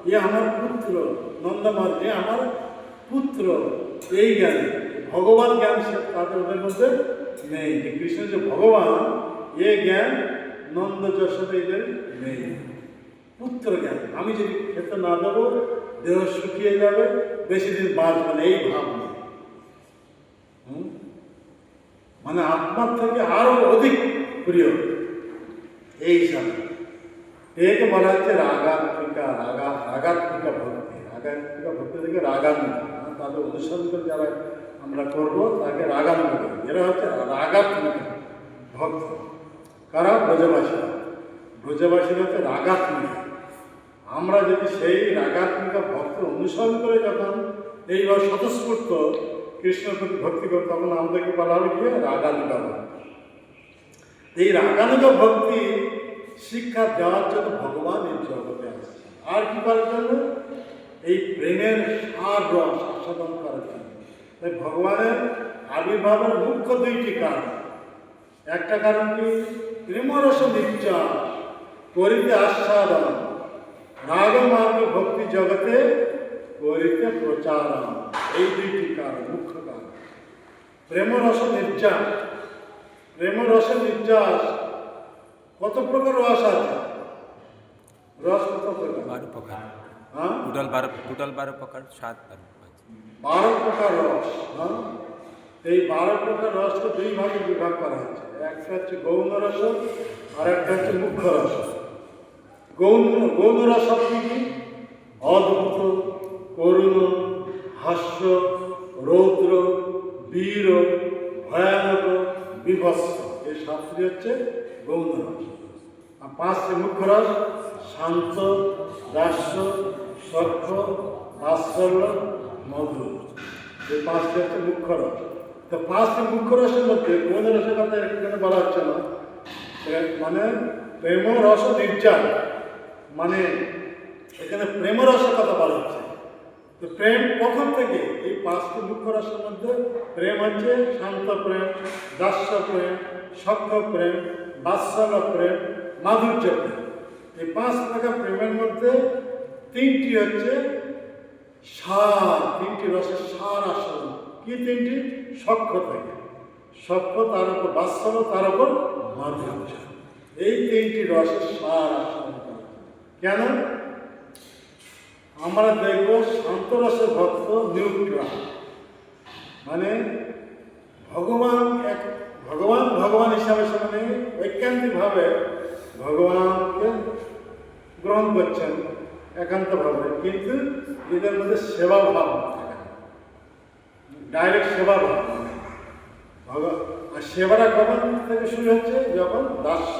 এ আমার পুত্র, নন্দমাল এ আমার পুত্র, এই জ্ঞান ভগবান জ্ঞান তাদের ওদের মধ্যে নেই। যে কৃষ্ণ যে ভগবান, এ জ্ঞান নন্দ যশোদা এদের নেই। পুত্র জ্ঞান, আমি যদি খেতে না দেবো দেহ শুকিয়ে যাবে, বেশি দিন বাঁচবে না, এই ভাব নেই। মানে আত্মার থেকে আরো অধিক প্রিয় এই হিসাবে একে বলা হচ্ছে রাগাত্মিকা। রাগাত্মিকা ভক্তি। রাগাত্মিকা ভক্তি থেকে রাগাত্মিকা, তাদের অনুসরণ করে যারা আমরা করবো তাকে রাগাত্মিকা, এরা হচ্ছে রাগাত্মিকা ভক্ত। কারা? ব্রজবাসীরা। ব্রজবাসীরা হচ্ছে রাগাত্মিকা। আমরা যদি সেই রাগাত্মিকা ভক্ত অনুসরণ করে যখন এইবার স্বতঃস্ফূর্ত কৃষ্ণের প্রতি ভক্তি করব, তখন আমাদেরকে বলা হবে কি? রাগানুগা ভক্তি। এই রাগানুগা ভক্তি শিক্ষা দেওয়ার জন্য ভগবান এই জগতে আসছে। আর কি করার জন্য? এই প্রেমের সার রস আস্বাদন করার জন্য। তাই ভগবানের আবির্ভাবের মুখ্য দুইটি কারণ। একটা কারণ কি? প্রেমরস নিশ্চাস করিতে আস্বাদন, রাগমার্গ ভক্তি জগতে করিতে প্রচারণ। এই দুইটি কারণ, মুখ্য কারণ। প্রেমরস নির্যাস। প্রেমরস নির্যাস কত প্রকার রস আছে? রস কত প্রকার? 12 প্রকার। হ্যাঁ, টোটাল 12 প্রকার, 7 12 প্রকার রস। হ্যাঁ, এই 12 প্রকার রসকে দুই ভাগে বিভাগ করা হচ্ছে। একটা হচ্ছে গৌণ রস, আর একটা হচ্ছে মুখ্য রস। গৌণ রস কি? অদ্ভুত, করুণ, হাস্য, রৌদ্র, বীর, ভয়ানক, বিভৎস, এই সাতটি হচ্ছে গৌণ রস। আর 5টি মুখ্য রস: শান্ত, দাস্য, সখ্য, বাৎসল্য, মধুর। এই 5টি হচ্ছে মুখ্য রস। তো 5টি মুখ্য রসের মধ্যে গৌণ রসের কথা এখানে বলা হচ্ছে না। মানে প্রেম রস নির্যাস, মানে এখানে প্রেম রসের কথা বলা হচ্ছে। তো প্রেম কখন থেকে? এই 5টি মুখ্য রসের মধ্যে প্রেম হচ্ছে শান্ত প্রেম, দাস্য প্রেম, সখ্য প্রেম, বাৎসল্য প্রেম, মাধুর্য প্রেম। এই 5 প্রকার প্রেমের মধ্যে 3টি হচ্ছে সার, 3টি রসের সার আসন। কি 3টি? সখ্য থেকে, সখ্য, তার উপর বাৎসল্য, তার উপর মাধুর্য। এই 3টি রসের সার আসন। কেন? আমরা দেখব শান্ত রসের ভক্ত নিউট্রাল, মানে ভগবান হিসাবে সামনে ঐকান্তিকভাবে ভগবানকে গ্রহণ করছেন, একান্ত ভাবে, কিন্তু এদের মধ্যে সেবা ভাব থাকে না, ডাইরেক্ট সেবা ভাব নেই। আর সেবাটা কখন থেকে শুরু হচ্ছে? যখন দাস্য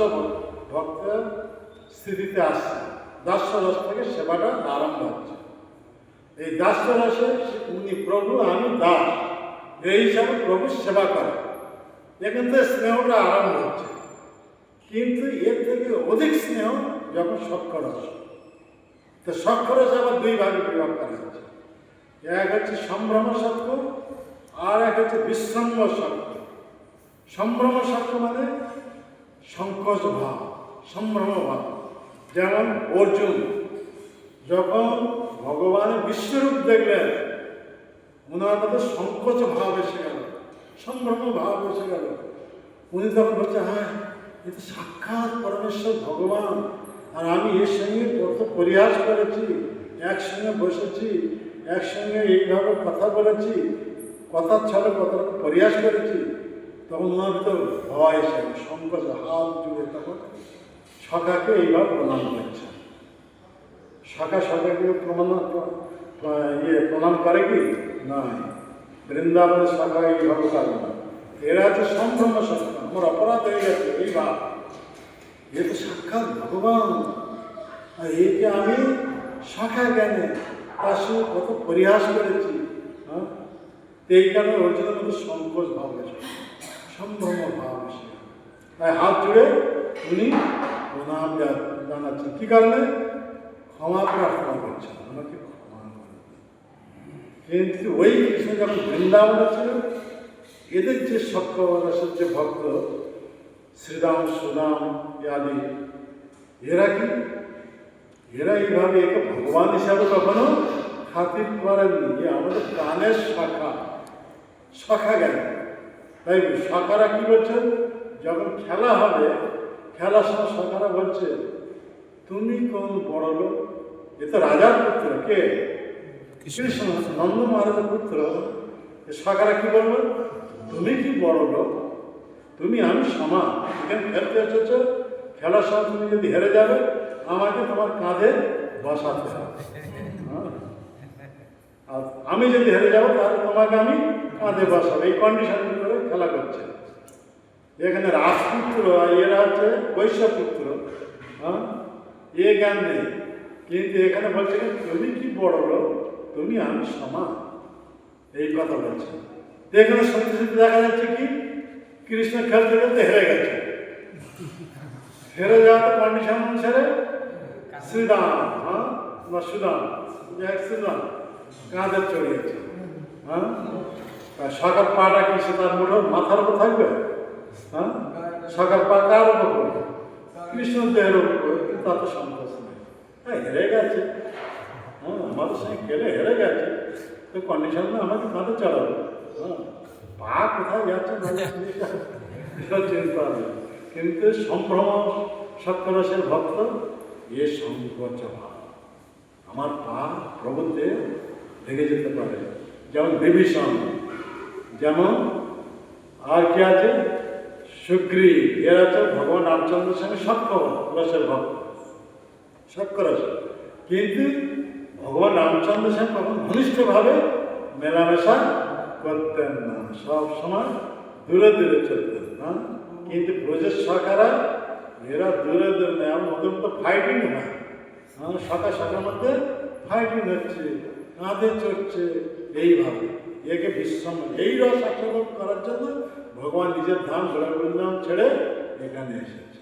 ভক্তের স্থিতিতে আসছে, দাস্য রস থেকে সেবাটা আরম্ভ হচ্ছে। এই দাস্য রসে উনি প্রভু, আমি দাস, এই হিসাবে প্রভু সেবা করে, এখান থেকে স্নেহটা আরম্ভ হচ্ছে। কিন্তু এর থেকে অধিক স্নেহ যখন সক্ষরস, তো সক্ষরস আবার দুই ভাগে বিভাগ করা হচ্ছে। এক হচ্ছে সম্ভ্রম সক্ষ, আর এক হচ্ছে বিশ্রম্ভ সক্ষ। সম্ভ্রম সক্ষ মানে সংকোচ ভাব, সম্ভ্রম ভাব। যেমন অর্জুন যখন ভগবানের বিশ্বরূপ দেখলেন, ওনার মধ্যে সংকোচ ভাব এসে গেল, সম্ভ্রম ভাব এসে গেল। উনি তখন বলছে, হ্যাঁ এ তো সাক্ষাৎ পরমেশ্বর ভগবান, আর আমি এর সঙ্গে কত পরিহাস করেছি, একসঙ্গে বসেছি, একসঙ্গে এইভাবে কথা বলেছি, কথার ছলে কত রকম পরিহাস করেছি। তখন ওনার ভিতর ভয় এসে সংকোচ, হাত জুড়ে তখন সখাকে এইভাবে প্রণাম করছে। সখাকে প্রণাম করে কি? নয়, বৃন্দাবনের সখা এইভাবে করে না। এরা হচ্ছে সম্ভ্রম সখা, আমার অপরাধ হয়ে গেছে এই ভাব, এ তো সাক্ষাৎ ভগবান, আর একে আমি সখা জ্ঞানে তার সঙ্গে কত পরিহাস করেছি। হ্যাঁ, এই কারণে অর্জুনের মধ্যে সংকোচ ভাব এসে, সম্ভ্রম ভাব এসে তাই হাত জুড়ে উনি প্রণাম জানাচ্ছেন। কি কারণে? ক্ষমা প্রার্থনা করছেন, আমাকে ক্ষমা করে। কিন্তু ওই কৃষ্ণ যখন বৃন্দাবনে ছিল, এদের যে সক্ষরসের যে ভক্ত শ্রীরাম, সুদাম আদি, এরা কি? এরা এইভাবে একে ভগবান হিসাবে কখনো খাতির করেননি, যে আমাদের প্রাণের শাখা, শাখা জ্ঞান। তাই শাখারা কি বলছেন? যখন খেলা হবে, খেলার সময় শাখারা বলছে, তুমি কোন বড় লোক? এ তো রাজার পুত্র, কে? কৃষ্ণ, নন্দ মহারাজের পুত্র। শাখারা কি বলবে? তুমি কি বড় লোক? তুমি আমি সমান, এখানে খেলতে এসেছ, খেলার সময় তুমি যদি হেরে যাবে, আমাকে তোমার কাঁধে বসাতে হবে। আর আমি যদি হেরে যাবো, তাহলে তোমাকে আমি কাঁধে বসাবো। এই কন্ডিশন করে খেলা করছে। এখানে রাজপুত্র, এরা হচ্ছে বৈশ্যপুত্র। হ্যাঁ, এ জ্ঞান নেই, কিন্তু এখানে বলছে তুমি কি বড় লোক, তুমি আমি সমান, এই কথা বলছে। এখানে সত্যি সত্যি দেখা যাচ্ছে কি, কৃষ্ণ খেলতে খেলতে হেরে গেছে। হেরে যাওয়াতে কন্ডিশন অনুসারে শ্রীরাম, হ্যাঁ বা সুদাম, শ্রীরাম কাঁধে চড়িয়েছে। হ্যাঁ, সকাল পাটা কি সে তার মুঠোর মাথার উপর থাকবে? হ্যাঁ, সকাল পা কার উপর করবে? কৃষ্ণ দেহের উপর করবে, কিন্তু তাতে সন্তোষ নেই। হ্যাঁ, হেরে গেছে। হ্যাঁ, আমাদের সঙ্গে খেলে হেরে গেছে, তো কন্ডিশন না আমাকে কাঁধে চড়াবে। হ্যাঁ, পা কোথায় যাচ্ছে চিন্তা নেই। কিন্তু সম্ভ্রম সক্ষরসের ভক্ত, এ সংকোচ ভাব, আমার পা প্রভুতে লেগে যেতে পারে। যেমন বিভীষণ, যেমন আর কি আছে, সুগ্রীব, এরা আছে ভগবান রামচন্দ্রের সঙ্গে সক্ষরসের ভক্ত, সক্ষরস। কিন্তু ভগবান রামচন্দ্রের সঙ্গে কখন ঘনিষ্ঠভাবে মেলামেশা করতেন না, সব সময় দূরে দূরে চলতেন না। কিন্তু ব্রজের সখারা, এরা দূরে দূরে নেই, ওদের মতো ফাইটিং হয়। শাখার মধ্যে ফাইটিং হচ্ছে, কাঁধে চড়ছে, এইভাবে একে বিশ্রাম, এই রস আস্বাদন করার জন্য ভগবান নিজের ধাম বৃন্দাবন ছেড়ে এখানে এসেছে।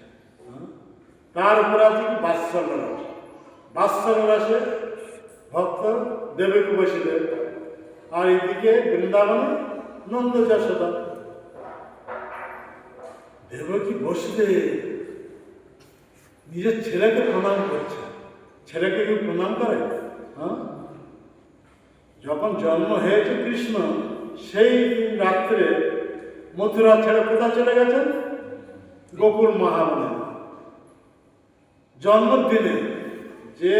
তার উপর আছে কি বাৎসল্য রস। বাৎসল্য রসে ভক্ত দেবকী বসিলেন, আর এদিকে বৃন্দাবনে নন্দ যশোদা। দেবকী বসিলে নিজের ছেলেকে প্রণাম করছে। ছেলেকে কেউ প্রণাম করে? হ্যাঁ, যখন জন্ম হয়েছে কৃষ্ণ, সেই রাত্রে মথুরা ছেড়ে কোথায় চলে গেছেন? গোকুল মহাবনে। জন্মদিনে যে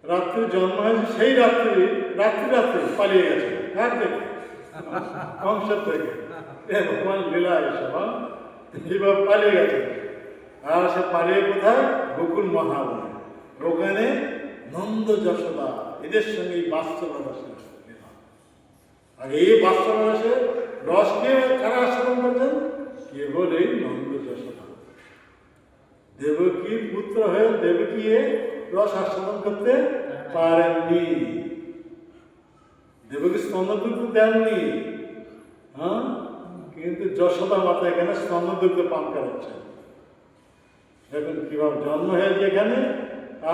রাত্রি জন্ম হয়েছে, সেই রাত্রি পালিয়ে গেছে। কার থেকে? কংসের থেকে। ভগবান লীলা এসব, এইভাবে পালিয়ে গেছে। আর সে পালিয়ে কোথায়? গোকুল মহাবনে। ওখানে নন্দ যশোদা এদের সঙ্গে এই বাৎসল্য রসের মেলা। আর এই বাৎসল্য রসের রসকে কারা আস্বাদন করছেন? কেবল এই নন্দ যশোদা। দেবকীর পুত্র হয়ে দেবকী রস আস্বাদন করতে পারেননি, দেবকী স্তন্যদুগ্ধ দেননি, হ্যাঁ, কিন্তু যশোদা মাতা এখানে স্তন্যদুগ্ধ পান করাচ্ছেন। দেখুন কিভাবে জন্ম হয়েছে এখানে,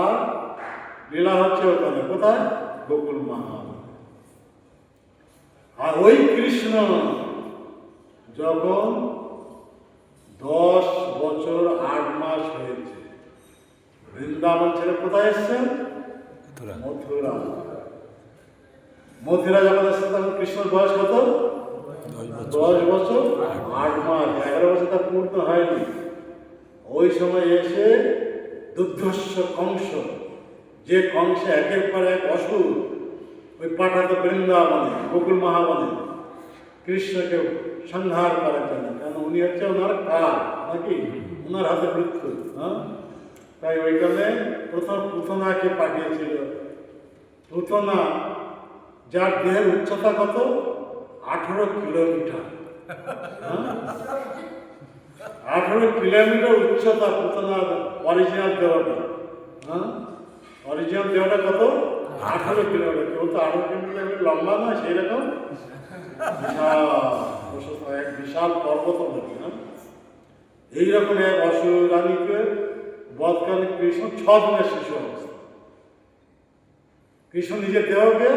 আর লীলা হচ্ছে ওখানে, কোথায়? গোকুল মাহা। আর ওই কৃষ্ণ যখন 10 বছর 8 মাস হয়েছে, বৃন্দাবন ছেড়ে কোথায় এসছেন? মথুরা। মথুরা যখন এসছে তখন কৃষ্ণর বয়স কত? 10 বছর 8 মাস, 11 বছর তার পূর্ণ হয়নি। ওই সময় এসে দুর্ধর্ষ কংস, যে কংসে একের পর এক অসুর ওই পাঠাতো বৃন্দাবনে গোকুল মাহাবনে কৃষ্ণকে সংহার করার জন্য, কেন উনি হচ্ছে ওনার কাল নাকি, ওনার হাতে মৃত্যু। হ্যাঁ, তাই ওইখানে প্রথম পুতনাকে পাঠিয়েছিল। পুতনা, যার দেহের উচ্চতা কত? 18 কিলোমিটার। 18 কিলোমিটার উচ্চতা পুতনার অরিজিনাল দেহটা। হ্যাঁ, অরিজিনাল দেহটা কত? 18 কিলোমিটার। কেউ তো 18 কিলোমিটার লম্বা না, সেই রকম এক বিশাল পর্বত নাকি। হ্যাঁ, এইরকম এক অসুরানীকে বধকালে কৃষ্ণ 6 দিনের শিশু অবস্থা। কৃষ্ণ নিজের দেহকে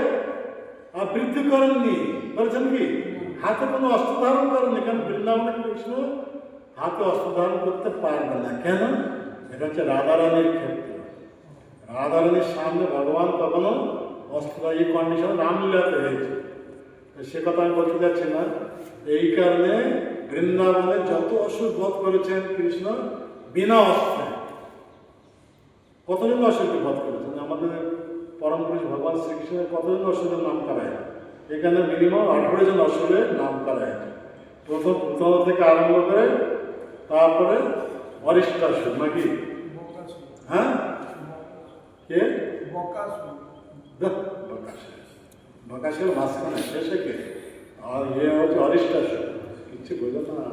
বৃদ্ধি করেননি, বলেছেন কি হাতে কোনো অস্ত্র ধারণ করেননি, কারণ বৃন্দাবনে কৃষ্ণ হাতে অস্ত্র ধারণ করতে পারবে না। কেন? এটা হচ্ছে রাধারানীর ক্ষেত্র। রাধারানীর সামনে ভগবান কখনো অস্ত্র, এই কন্ডিশন রামলীলাতে হয়েছে, সে কথা আমি বলতে যাচ্ছি না। এই কারণে বৃন্দাবনে যত অসুর বধ করেছেন কৃষ্ণ বিনা অস্ত্রে। কতজন অসুরকে বধ করেছেন? আমাদের পরম পুরুষ ভগবান শ্রীকৃষ্ণের কতজন অসুরের নাম করা হয়? এখানে মিনিমাম 18 জন অসুরের নাম করা হয়। প্রথম থেকে আরম্ভ করে তারপরে অরিষ্টাসুর নাকি। হ্যাঁ, কে? বকাসুর মাঝখানে শেষে কে? আর হচ্ছে অরিষ্টাসুর। কিচ্ছু বোঝো না,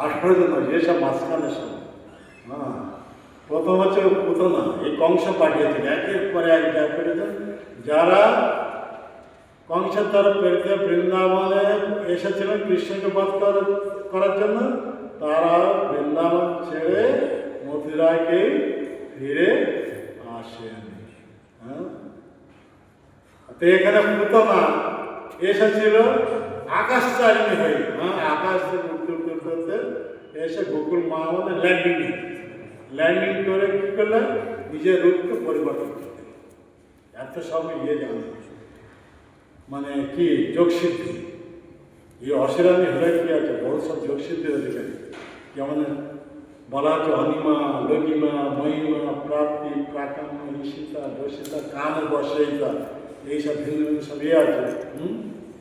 18 জন এসব মাঝখানে সব। হ্যাঁ, প্রথম হচ্ছে পুতনা, এই কংস পাঠিয়েছেন একের পরে এক যা পেরেছেন। যারা কংসের দ্বারা প্রেরিত বৃন্দাবনে এসেছিলেন কৃষ্ণকে বধ করার জন্য, তারা বৃন্দাবন ছেড়ে মথুরাকে ফিরে আসেন। হ্যাঁ, তো এখানে পুতনা এসেছিল আকাশচারিণী হয়ে। হ্যাঁ, আকাশ থেকে উত্তর করতে এসে গোকুল মাহবনে ল্যান্ডিং করে কি করলেন? নিজের রূপকে পরিবর্তন করতে। এত সব জানে, মানে কি যোগসিদ্ধি। এই অসিরানি হলে কি আছে? বড় সব যোগসিদ্ধির অধিকারী। যেমন বলা হচ্ছে অনিমা, লঘিমা, মহিমা, প্রাপ্তি, প্রাকাম্য, ঈশিতা, দোষিতা, কাম বসেইতা, এইসব ভিন্ন ভিন্ন সব আছে।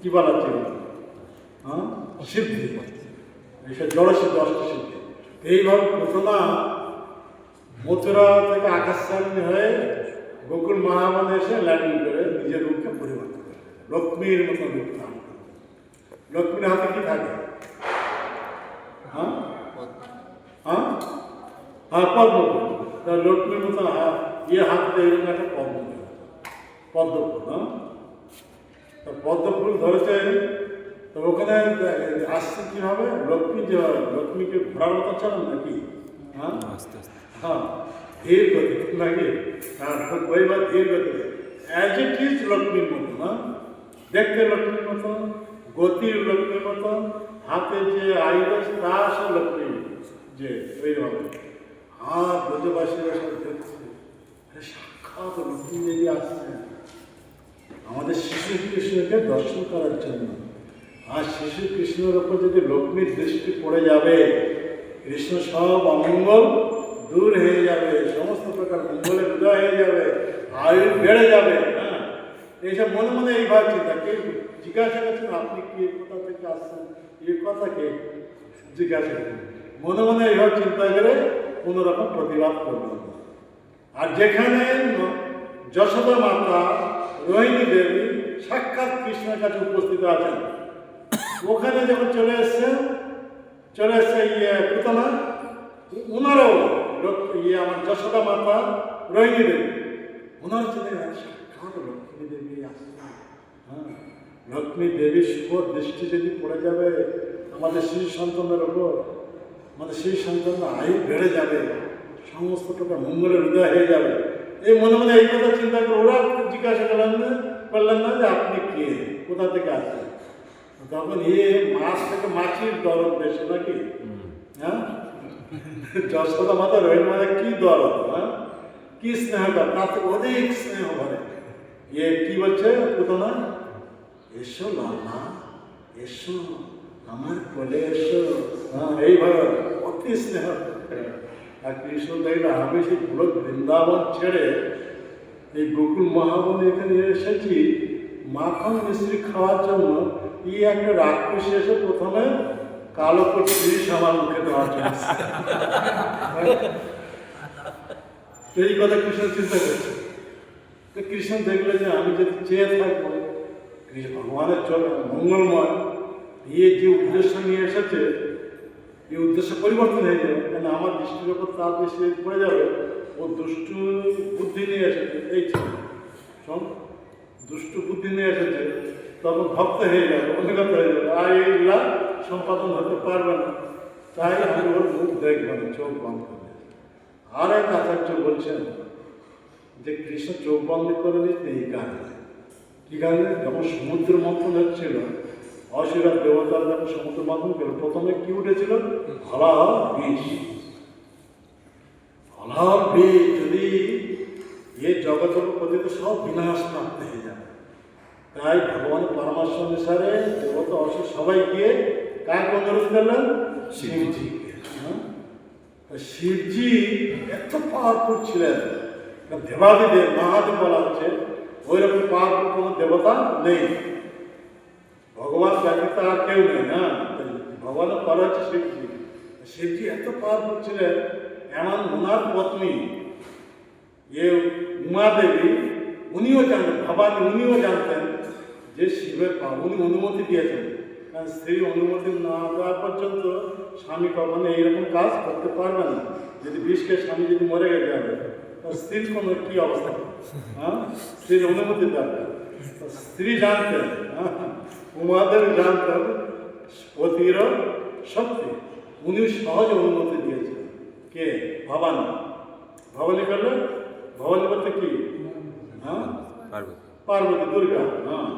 কি বলা হচ্ছে? হ্যাঁ, সিদ্ধি, এইসব জড়সিদ্ধি, অষ্টসিদ্ধি। এইভাবে প্রথমা মথুরা থেকে আকাশচারিণী হয়ে গোকুল মাহবনে এসে ল্যান্ডিং করে নিজের রূপকে পরিবর্তন করে লক্ষ্মীর মতো রূপ ধারণ করে। লক্ষ্মীর হাতে কি থাকে? হ্যাঁ হ্যাঁ হ্যাঁ, পদ্মফুল। লক্ষ্মীর মতো হাতে এরকম একটা পদ্মফুল। হ্যাঁ, পদ্মফুল ধরেছে। তো ওখানে আসছে কিভাবে? লক্ষ্মী যে লক্ষ্মীকে ঘোরার মতো চালান নাকি। হ্যাঁ হ্যাঁ, ধীর গতি নাকি, ওইবার ধীর গতি, অ্যাজ ইট ইজ লক্ষ্মীর মতো। হ্যাঁ, দেখতে লক্ষ্মীর মতো, গতির লক্ষ্মীর মতো, হাতে যে আইবাস তা সে লক্ষ্মী যে ওইভাবে। আর ব্রজবাসীরা সব দেখছে, সাক্ষাৎ লক্ষ্মী দেবী আসছেন আমাদের শিশু কৃষ্ণকে দর্শন করার জন্য। আর শিশু কৃষ্ণের ওপর যদি লক্ষ্মীর দৃষ্টি পড়ে যাবে, কৃষ্ণ সব অমঙ্গল দূর হয়ে যাবে, সমস্ত প্রকার মঙ্গলের উদয় হয়ে যাবে, আয়ু বেড়ে যাবে। হ্যাঁ, এইসব মনে মনে এইভাবে চিন্তা। কেউ জিজ্ঞাসা করছেন আপনি কি কোথা থেকে আসছেন, এই কথা কে জিজ্ঞাসা করেন, মনে মনে এইভাবে চিন্তা করে কোনো রকম প্রতিবাদ করবেন। আর যেখানে যশোদা মাতা রোহিণী দেবী সাক্ষাৎ কৃষ্ণের কাছে উপস্থিত আছেন, ওখানে যখন চলে এসছে পুতনা, ওনারাও আমার যশোদা মাতা রোহিণী দেবী, ওনারা চলে সাক্ষাৎ লক্ষ্মী দেবী আসছে। হ্যাঁ, লক্ষ্মী দেবীর শুভ দৃষ্টি যদি পড়ে যাবে আমাদের শিশু সন্তানের ওপর, আমাদের শিশু সন্তানরা আয়ু বেড়ে যাবে, সমস্ত টাকা মঙ্গলের হৃদয় হয়ে যাবে। এই মনে মনে এই কথা চিন্তা করে ওরা জিজ্ঞাসা করলেন না যে আপনি কে, কোথা থেকে আসছেন। তখন মাছ থেকে মাছির দরদ বেশি নাকি? হ্যাঁ, যশোদা মাতা রোহিণী মাতা কি দরদ, হ্যাঁ, কি স্নেহটা, তার থেকে অধিক স্নেহ ভরে। কি বলছে পুতনা, এসো লালা, এসো আমার কোলে এসো। হ্যাঁ, এইভাবে অতি স্নেহ। আর কৃষ্ণ দেখলে আমি সেই পুরো বৃন্দাবন ছেড়ে এই গোকুল মহাবনে এখানে এসেছি মাখন মিশ্রি খাওয়ার জন্য। একটা রাক্ষসী এসে প্রথমে কালো করে আমার মুখে দেওয়ার জন্য, এই কথা কৃষ্ণ চিন্তা করছে। কৃষ্ণ দেখলে যে আমি যদি চেয়ে থাকবো ভগবানের চলে মঙ্গলময়, যে উদ্দেশ্য নিয়ে এসেছে এই উদ্দেশ্য পরিবর্তন হয়ে যাবে, কেন আমার দৃষ্টির ওপর তার দৃষ্টি পড়ে যাবে। ও দুষ্টু বুদ্ধি নিয়ে এসেছে, এই শোন, দুষ্টু বুদ্ধি নিয়ে এসেছে, তখন ভক্ত হয়ে যাবে, অভিজ্ঞতা হয়ে যাবে, আর এইগুলা সম্পাদন হতে পারবে না। তাই আমি ওর মুখ দেখব না, চোখ বন্ধ করে। আর এক আচার্য বলছেন যে কৃষ্ণ চোখ বন্ধ করে নিতে এই কারণে, কি কারণে, যখন সমুদ্র মন্থন হচ্ছিল, অসুরার দেবতার যখন সমুদ্র মন্থন করল, প্রথমে কি উঠেছিল, হলাহল বিষ। হলাহল বিষ যদি জগতের প্রতি তো সব বিনাশ প্রাপ্ত হয়ে যাবে। তাই ভগবানের পরামর্শ অনুসারে দেবতা অসুর সবাই গিয়ে কাকে অনুরোধ করলেন, শিবজিকে। শিবজি এত পাওয়ারফুল ছিলেন, দেবাদিদেব মহাদেব বলা হচ্ছে, ওই রকম পাওয়ারফুল কোনো দেবতা নেই, ভগবান ব্যতীত আর কেউ নেই। হ্যাঁ, ভগবানের পরে হচ্ছে শিবজি। শিবজি এত পাওয়ারফুল ছিলেন, এমন ওনার পত্নী উমা দেবী, উনিও জানতেন, ভবানী উনিও জানতেন যে শিবের উনি অনুমতি দিয়েছেন। কারণ স্ত্রী অনুমতি না দেওয়া পর্যন্ত স্বামী কখনো এইরকম কাজ করতে পারবে না। যদি বিষকে স্বামী যদি মরে গেছে যাবে, স্ত্রীর কোনো কি অবস্থা, হ্যাঁ, স্ত্রীর অনুমতি দরকার। স্ত্রী জানতেন, উমাদেব জানতেন পতির শক্তি, উনি সহজ অনুমতি দিয়েছিলেন। কে? ভবানী। ভবানী করলে, ভবানী বলতে কি, হ্যাঁ, পার্বতী, দুর্গা। হ্যাঁ,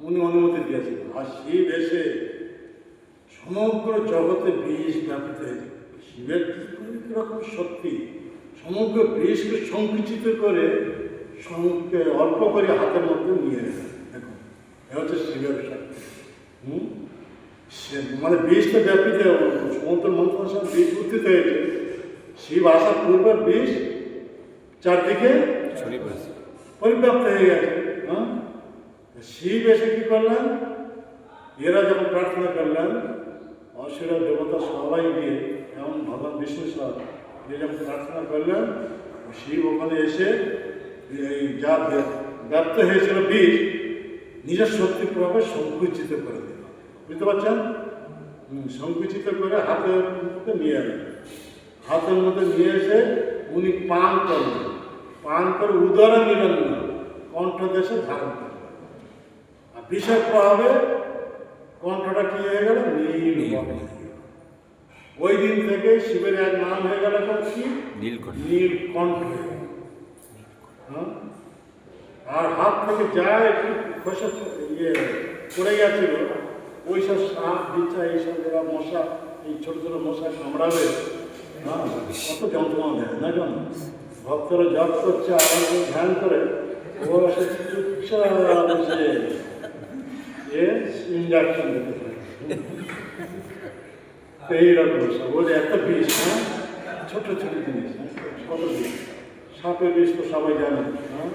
উনি অনুমতি দিয়েছিলেন। আর শিব এসে সমগ্র জগতে বিষ ব্যাপিত হয়েছে। শিবের কিরকম শক্তি, সমগ্র বিষকে সংকুচিত করে অল্প করে হাতের মধ্যে নিয়ে গেছে। দেখুন, এ হচ্ছে শিবের শক্তি। মানে বিষটা ব্যাপিত, সমুদ্র মন্থনের সাথে বিষ উত্থিত হয়েছে। শিব আসার পূর্বে বিষ চারদিকে পরিব্যাপ্ত হয়ে গেছে। হ্যাঁ, শিব এসে কি করলেন, এরা যখন প্রার্থনা করলেন, অসুর দেবতা সবাই গিয়ে, এমন ভগবান বিষ্ণু সব যখন প্রার্থনা করলেন, শিব ওখানে এসে এই যা ব্যপ্ত হয়েছিল বিষ, নিজের শক্তি প্রভাবে সংকুচিত করে দিল। বুঝতে পারছেন? সংকুচিত করে হাতের মধ্যে নিয়ে এলেন। হাতের মধ্যে নিয়ে এসে উনি পান করলেন, পান করে উদরে নিলেন না, কণ্ঠ দেশে ধারণ করলেন। আর বিষের প্রভাবে কণ্ঠটা কি হয়ে গেল, নীল বর্ণ। ওই দিন থেকে শিবের এক নাম হয়ে গেল কি, নীলকণ্ঠ। আর হাত থেকে যা একটু খসে পড়ে গেছিল, ওই সব সাপ বিছা এইসব যারা মশা, এই ছোট ছোট মশা কামড়াবে, হ্যাঁ, কত যন্ত্রণা দেয় না কেন? ভক্তরা জপ করছে, আবার ধ্যান করে, ওরা সে চুপচাপ বসে ইঞ্জেকশন দিতে পারে। এইরকম সব ওর এত বিষ, হ্যাঁ, ছোট ছোট জিনিস, কত বিষ। সাপের বিষ তো সবাই জানে, হ্যাঁ,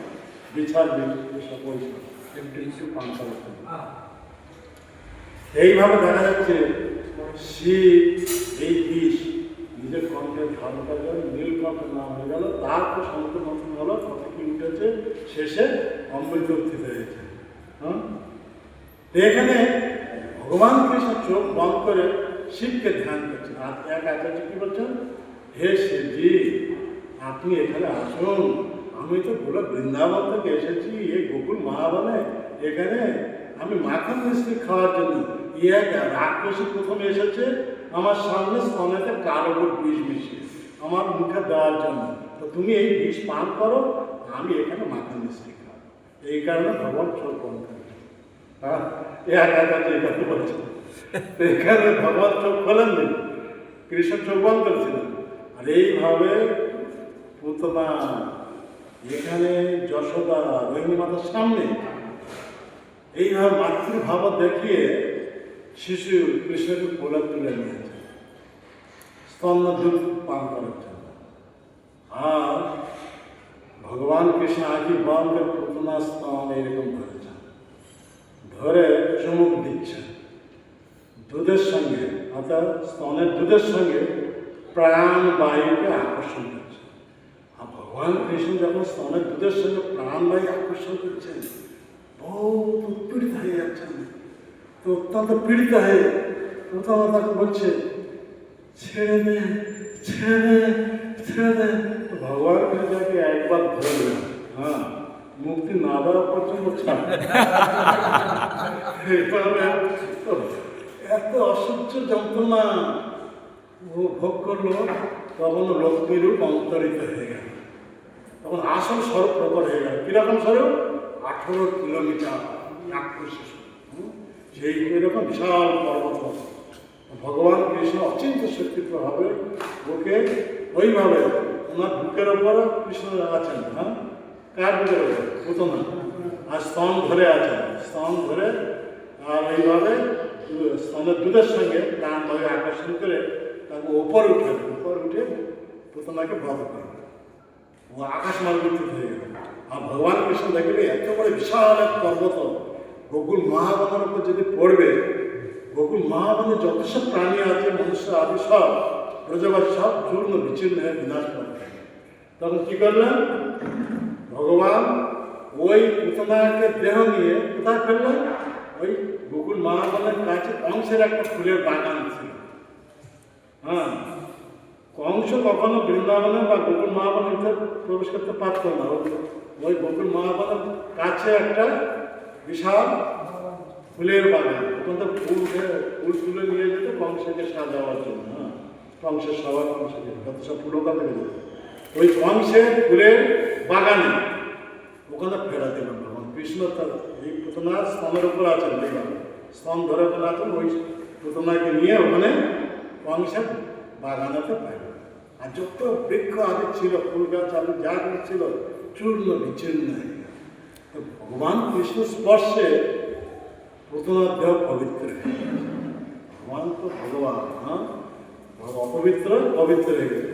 বিছার বিষ, এসব ওই একটু একটু পান করা। এইভাবে দেখা যাচ্ছে শিব এই বিষ নিজের কণ্ঠের ধারণ করে গেল, নীলকণ্ঠ নাম হয়ে গেল, তারপর সমুদ্র মন্থন হলো, কত কি উঠেছে, শেষে অমৃত উত্থিত হয়েছে। হ্যাঁ, এখানে ভগবান কৃষ্ণ চোখ বন্ধ করে শিবকে ধ্যান করছেন। আর এক আচার্য কি বলছেন, হে শিবজি আপনি এখানে আসুন, আমি তো পুরো বৃন্দাবন থেকে এসেছি এই গোকুল মহাবনে, এখানে আমি মাখন মিষ্টি খাওয়ার জন্য। এক রাক্ষসী প্রথমে এসেছে আমার সামনে, স্তনেতে কার ওপর বিষ মিশিয়ে আমার মুখে দেওয়ার জন্য, তো তুমি এই বিষ পান করো, আমি এখানে মাখন মিষ্টি খাও। এই কারণে ভগবান চোখ বন্ধ করেছে। হ্যাঁ, এক আচার্য এই কথা বলছে। এখানে ভগবান চোখ খোলেন নি, কৃষ্ণ চোখ বন্ধ করেছিলেন। আর এইভাবে পুতনা এখানে যশোদা রোহিণী মাতার সামনে এইভাবে মাতৃভাব দেখিয়ে শিশু কৃষ্ণকে কোলে তুলে নিয়েছে স্তন্য দুধ পান করার জন্য। আর ভগবান কৃষ্ণ আগে বন্ধ পুতনা স্তন এইরকম ধরেছেন, ধরে চুমুক দিচ্ছেন দুধের সঙ্গে, অর্থাৎ স্তনের দুধের সঙ্গে প্রাণ বায়ুকে আকর্ষণ করছে। আর ভগবান কৃষ্ণ যখন স্তনের দুধের সঙ্গে প্রাণবায়ু আকর্ষণ করছেন, বহুত উৎপীড়িত হয়ে যাচ্ছেন। তো অত্যন্ত পীড়িত হয়ে প্রথমে তাকে বলছে ছেড়ে দে, ছেড়ে দে, ছেড়ে দে। তো ভগবান কৃষ্ণকে একবার ধরলেন, হ্যাঁ, মুক্তি না দেওয়া পর্যন্ত ছাড়। এত অসহ্য যন্ত্রণা ও ভোগ করলো, তখন লক্ষ্মীরূপ অন্তরিত হয়ে গেল, তখন আসল স্বরূপ প্রকট হয়ে গেল। কিরকম স্বরূপ? 18 কিলোমিটার রাক্ষসী স্বরূপ, সেই এরকম বিশাল পর্বত। ভগবান কৃষ্ণ অচিন্ত শক্তি প্রভাবে ওকে ওইভাবে ওনার বুকের ওপর কৃষ্ণ আছেন। হ্যাঁ, কার বুকের ওপর? পুতনা। আর স্তন ধরে আছেন, স্তন ধরে, আর এইভাবে স্তনের দুধের সঙ্গে প্রাণভাবে আকর্ষণ করে তাকে ওপর উঠে পুতনাকে বধ করবে। ও আকাশ মার্গিত হয়ে গেল। আর ভগবান কৃষ্ণ দেখবে এত বড় বিশাল এক পর্বত গোকুল মহাবনের উপর যদি পড়বে, গোকুল মহাবনে যত সব প্রাণী আছে, মনুষ্য আদি সব প্রজাবাদ সব চূর্ণ বিচ্ছিন্ন হয়ে বিনাশ করবে। তখন কি করলেন ভগবান? ওই পুতনাকে দেহ নিয়ে কোথায় ফেললেন? ওই গোকুল মহাবনের কাছে কংসের একটা ফুলের বাগান ছিল। হ্যাঁ, কংস কখনো বৃন্দাবনে বা গোকুল মহাবনের প্রবেশ করতে পারত না। ওই গোকুল মহাবনের কাছে একটা বিশাল ফুলের বাগান, ওখান থেকে ফুল তুলে নিয়ে যেত কংসকে সাজাওয়ার জন্য। হ্যাঁ, কংসের সবার কংসকে যত সব ফুল ওখান থেকে যেত, ওই কংসের ফুলের বাগানে ওখানে ফেরা দিলাম ভগবান কৃষ্ণ। তার এই পুতনার স্তনের উপর আছেন, দেখলাম স্তন ধরে ফেলা আছেন, ওই পুতনাকে নিয়ে ওখানে কংসের বাগানেতে পাইল। আর যত বৃক্ষ আদি ছিল, ফুল গাছ আদি যা কিছু ছিল, চূর্ণ বিচ্ছিন্ন হয়ে গেল। তো ভগবান কৃষ্ণ স্পর্শে পুতনার দেহ পবিত্র হয়ে গেছে। ভগবান তো ভগবান, হ্যাঁ, অপবিত্র পবিত্র হয়ে গেছে।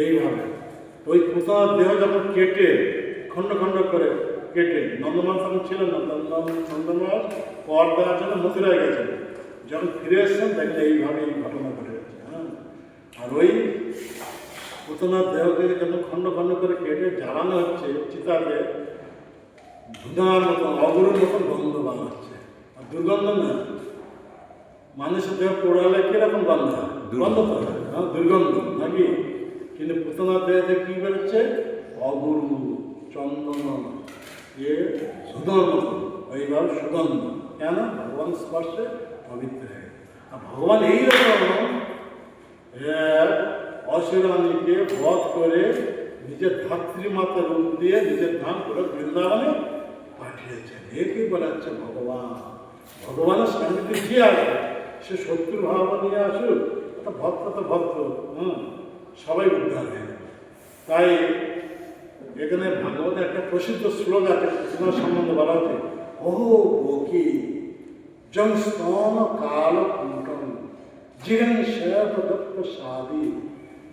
এইভাবে ওই পুতনার দেহ যখন কেটে খণ্ড খণ্ড করে কেটে, নন্দমাস তখন ছিল না, নন্দমাস পর দেওয়ার জন্য মথুরায় গেছেন। যখন ফিরে এসছেন দেখলে এইভাবে এই ঘটনা ঘটে গেছে। হ্যাঁ, আর ওই পুতনার দেহকে যখন খণ্ড খণ্ড করে কেটে জ্বালানো হচ্ছে চিতাতে, ধুনার মতন অগুরুর মতন গন্ধ বার হচ্ছে। আর দুর্গন্ধ না, মানুষের দেহ পোড়ালে কিরকম গন্ধ? গন্ধ তো, হ্যাঁ, দুর্গন্ধ নাকি? কিন্তু পুতনার দেহতে কি বেরোচ্ছে? অগুরু, চন্দন, এ সুদর মতন, ওইভাবে সুগন্ধ। কেন? ভগবান স্পর্শে পবিত্র হয়ে। আর ভগবান এইরকম অসুরানীকে বধ করে নিজের ধাত্রীমাতা রূপ দিয়ে নিজের ধাম করে বৃন্দাবনে পাঠিয়েছেন। একে বলা হচ্ছে ভগবান। ভগবানের সান্নিধ্যে যে আসে সে শত্রুর ভাব নিয়ে আসুক, একটা ভক্ত তো ভক্ত, সবাই উদ্ধার হয়ে গেল। তাই এখানে ভাগবতের একটা প্রসিদ্ধ শ্লোক আছে, তোমার সম্বন্ধে বলা হচ্ছে, ও বকি জং স্তন কাল কুণ্ঠম জিগন দত্ত সাদি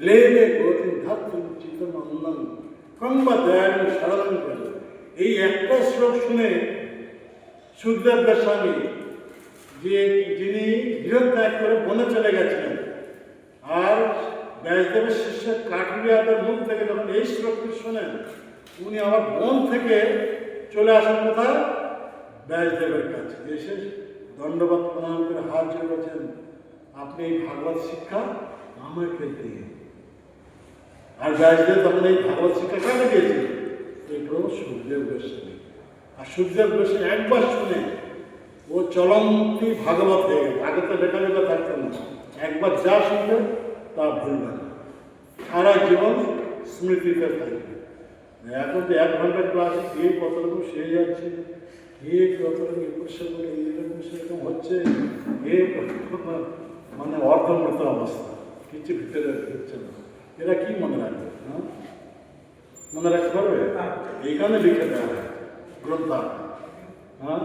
লেবে গতি ধাত্র চিতমন্দন কম্বা দয়ালু সারণ করে। এই একটা শ্লোক শুনে সুখদেব গোস্বামী, যিনি গৃহত্যাগ করে বনে চলে গেছিলেন, আর ব্যাসদেব এসে কাঠুরিয়াদের মুখ থেকে যখন এই শ্লোকটি শোনেন, উনি আবার বন থেকে চলে আসেন কোথায়? ব্যাসদেবের কাছে এসে দণ্ডবত প্রণাম করে হাত জোড়ে বলছেন, আপনি এই ভাগবত শিক্ষা আমাকে দিয়ে। আর ব্যাসদেব তখন এই ভাগবত শিক্ষা কাকে দিয়েছিল? এই প্রভু সুখদেব গোস্বামী। আর সুখদেব গোস্বামী একবার শুনে ও চলন্তি ভাগবত হয়ে গেল। আগে তো লেখা লেখা থাকতো না, একবার যা শুনবে তা ভুলবে না, সারা জীবন স্মৃতিতে থাকবে। এখন তো 1 ঘন্টার ক্লাসে কে কত রকম সেই যাচ্ছে, কে কত রকম একুশে করে এইরকম সেরকম হচ্ছে, কে মানে অর্ধমূর্ত অবস্থা, কিছু ভিতরে হচ্ছে না। এরা কি মনে রাখবে? হ্যাঁ, মনে রাখতে পারবে? এইখানে লিখে দেওয়া হয় গ্রন্থা। হ্যাঁ,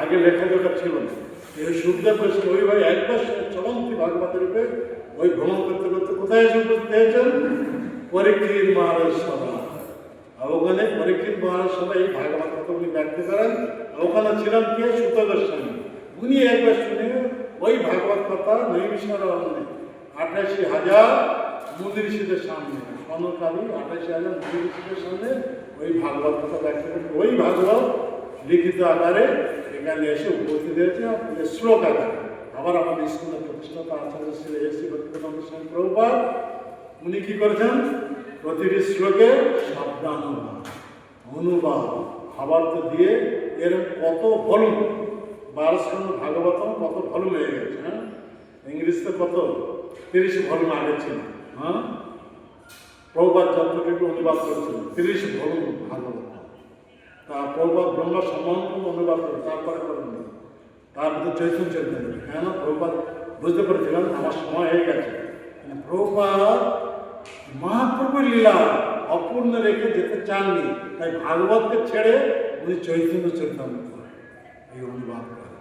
আগে লেখা লেখা ছিল না। এই সুখদেব গোস্বামী ওই ভাই একবার চলন্তি ভাগবতের রূপে ওই ভ্রমণ করতে করতে কোথায় এসে উপস্থিত হয়েছেন? পরীক্ষিত মহারাজ সভা। আর ওখানে পরীক্ষিত মহারাজ সভা এই ভাগবত কথা উনি ব্যক্ত করেন। ওখানে ছিলেন কে? সুত গোস্বামী। উনি একবার শুনে ওই ভাগবত কথা নৈমিষার 88,000 মুনি ঋষিদের সামনে, সনকালী 88,000 মুনি ঋষিদের সামনে ওই ভাগবত কথা ব্যক্ত করেন। ওই ভাগবত লিখিত আকারে এখানে এসে উপস্থিত হয়েছে শ্লোক আকারে। আবার আমাদের স্কুলের প্রতিষ্ঠাতা আচার্য শ্রী এস.সি. ভক্তিবেদান্ত স্বামী প্রভুপাদ উনি কি করেছেন? প্রতিটি শ্লোকে অনুবাদ ভাবার্থ দিয়ে এরকম কত ভলুম, 1200 ভাগবতম কত ভলুম হয়ে গেছে। হ্যাঁ, ইংরেজিতে কত 30 ভলুম আগে ছিল। হ্যাঁ, প্রভুপাদ যতটুকু অনুবাদ করেছিল 30 ভলুম ভাগবত। তা প্রভুপাদ ব্রহ্ম সম্বন্ধ অনুবাদ করে তারপরে করেন, তার মধ্যে চৈতন্য চৈতন্য। কেন? প্রভুপাদ বুঝতে পেরেছিলেন আমার সময় হয়ে গেছে। প্রভুপাদ মহাপ্রভুর লীলা অপূর্ণ রেখে যেতে চাননি, তাই ভাগবতকে ছেড়ে উনি চৈতন্য চৈতন্য এই অনুবাদ করেন।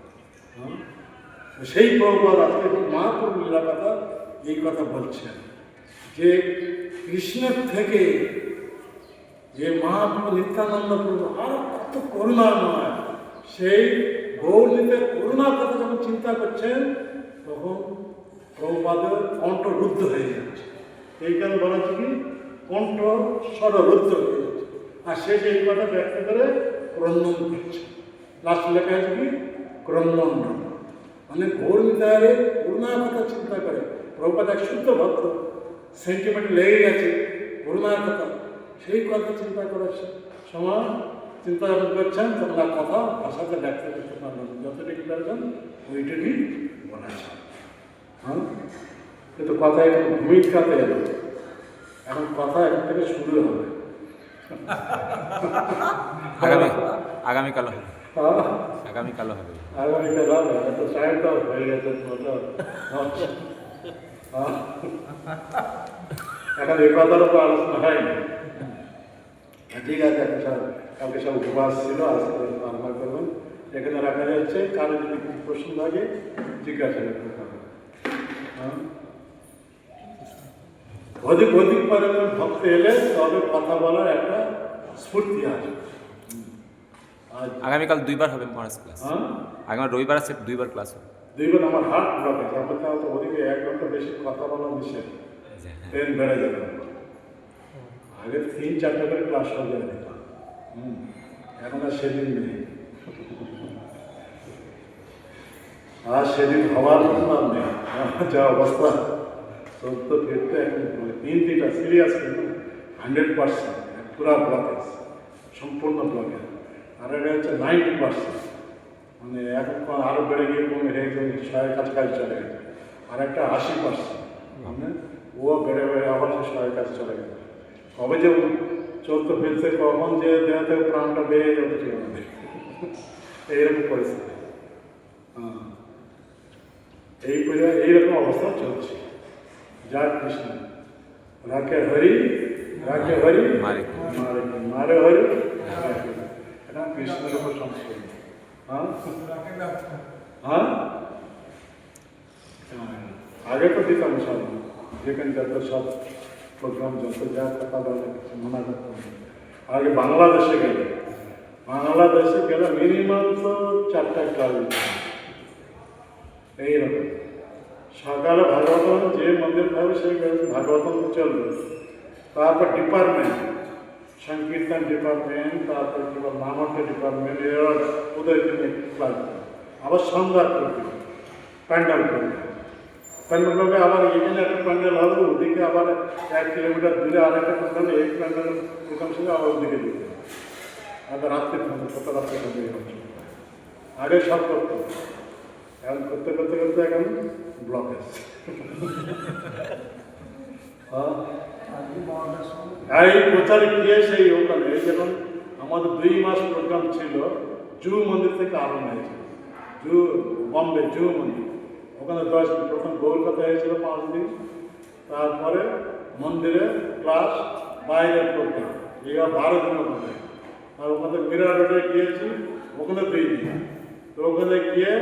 সেই প্রভুপাদ আজকে মহাপ্রভুর লীলা কথা এই কথা বলছেন যে কৃষ্ণের থেকে যে মহাপ্রভু নিত্যানন্দ প্রভু আরো কত করুণাময়, সেই গৌরনীতের করুণার কথা যখন চিন্তা করছেন তখন প্রভুপাদের কণ্ঠ রুদ্ধ হয়ে যাচ্ছে। এইখানে বলা হচ্ছে কি কণ্ঠ স্বররুদ্ধ হয়ে যাচ্ছে। আর সে যে এই কথা ব্যক্ত করে ক্রন্দন করছে। লাস্ট লেখা হয়েছে কি ক্রন্দন, মানে গৌরনীতারে করুণার কথা চিন্তা করে। প্রভুপাদ এক শুদ্ধ ভক্ত, সেন্টিমেন্ট লেগে গেছে করুণার কথা, সেই কথা চিন্তা করাচ্ছে সময় চিন্তা যখন করছেন তখন আর কথা ভাষাতে ব্যক্ত করতে পারবেন, যতটুকু পারবেন ওইটুকুই বলেছেন। হ্যাঁ, কিন্তু কথা এখন ভূমিকাতে এলো, এখন কথা এখন থেকে শুরু হবে। আগামীকাল হবে। আগামীকাল হবে, এত সাহেবটাও হয়ে গেছে। এখন এই কথার উপর আলোচনা হয়নি। ঠিক আছে, এখন সব কালকে সব উপবাস ছিল, আজকে আলোচনা করবেন। এখানে রাখা যাচ্ছে, কারো যদি কিছু প্রশ্ন থাকে জিজ্ঞাসা করতে হবে। অধিক পরিমাণে ভক্ত এলে তবে কথা বলার একটা স্ফূর্তি আছে। আগামীকাল 2বার হবে মহারাজ ক্লাস। আগামী রবিবার আছে, 2বার ক্লাস হবে। 2বার আমার হার্ট ব্লক আছে, আমার তাহলে ওদিকে 1 ঘন্টা বেশি কথা বলা নিষেধ, ট্রেন বেড়ে যাবে। আগে 3-4টা করে ক্লাস হয়ে যাবে, এখন আর সেদিন নেই। আর সেদিন হওয়ার কথা নেই, যা অবস্থা সত্য ফিরতে এখন 3টা সিরিয়াস, কিন্তু 100% পুরা ব্লকেজ, সম্পূর্ণ ব্লকেজ। আর এটা হচ্ছে 90%, মানে এখন আরও বেড়ে গিয়ে কমে হয়ে গেছে 100 কাছাকাছি চলে গেছে। আর একটা 80%, মানে ও বেড়ে বেড়ে আবার 100 কাছে চলে গেছে। কবে যে চলতে ফিরতে কখন যে দেহ থেকে প্রাণটা বেড়ে যাবে ঠিক আছে, এইরকম পরিস্থিতি। এইরকম অবস্থা চলছে। যা কৃষ্ণ রাখে হরি, রাখে হরি, মারে হরি, এটা কৃষ্ণের উপর সংস্কৃত। হ্যাঁ, আগে তো দিতাম সব, যেখানে যত সব প্রোগ্রাম যত যা কথা বলে মনে করতাম। আগে বাংলাদেশে গেলে মিনিমাম তো 4টা ক্লাস এইরকম সকালে ভাগবতম যে মন্দির থাকবে সেই ভাগবতম তো চলবে, তারপর ডিপার্টমেন্ট, সংকীর্তন ডিপার্টমেন্ট, তারপর কি বল নামক ডিপার্টমেন্ট, এরা ওদেরকে নিয়ে ক্লাস দেবে। আবার সন্ধ্যা করবে, প্যান্ডেল করবে, প্যান্ডেল করবে, আবার এখানে একটা প্যান্ডেল হবে, ওদিকে আবার 1 কিলোমিটার দূরে আর একটা প্যান্ডেল, এই প্যান্ডেল প্রথম সঙ্গে আবার ওদিকে দিতে আবার রাত্রে কত রাত্রে হচ্ছে। আগে সব করতো, এখন করতে করতে করতে এখন ব্লকেজ। আর এই প্রচারে গিয়ে সেই ওখানে যেমন আমাদের 2 মাস প্রোগ্রাম ছিল, জু মন্দির থেকে আরম্ভ হয়েছিল, জু বম্বে জু মন্দির, ওখানে 10 দিন, প্রথম কলকাতা হয়েছিল 5 দিন, তারপরে মন্দিরে ক্লাস, বাইরের প্রোগ্রাম, এই 12 দিন ওখানে। আর ওখানে মিরা রোডে গিয়েছি, ওখানে 2 দিন। তো ওখানে গিয়ে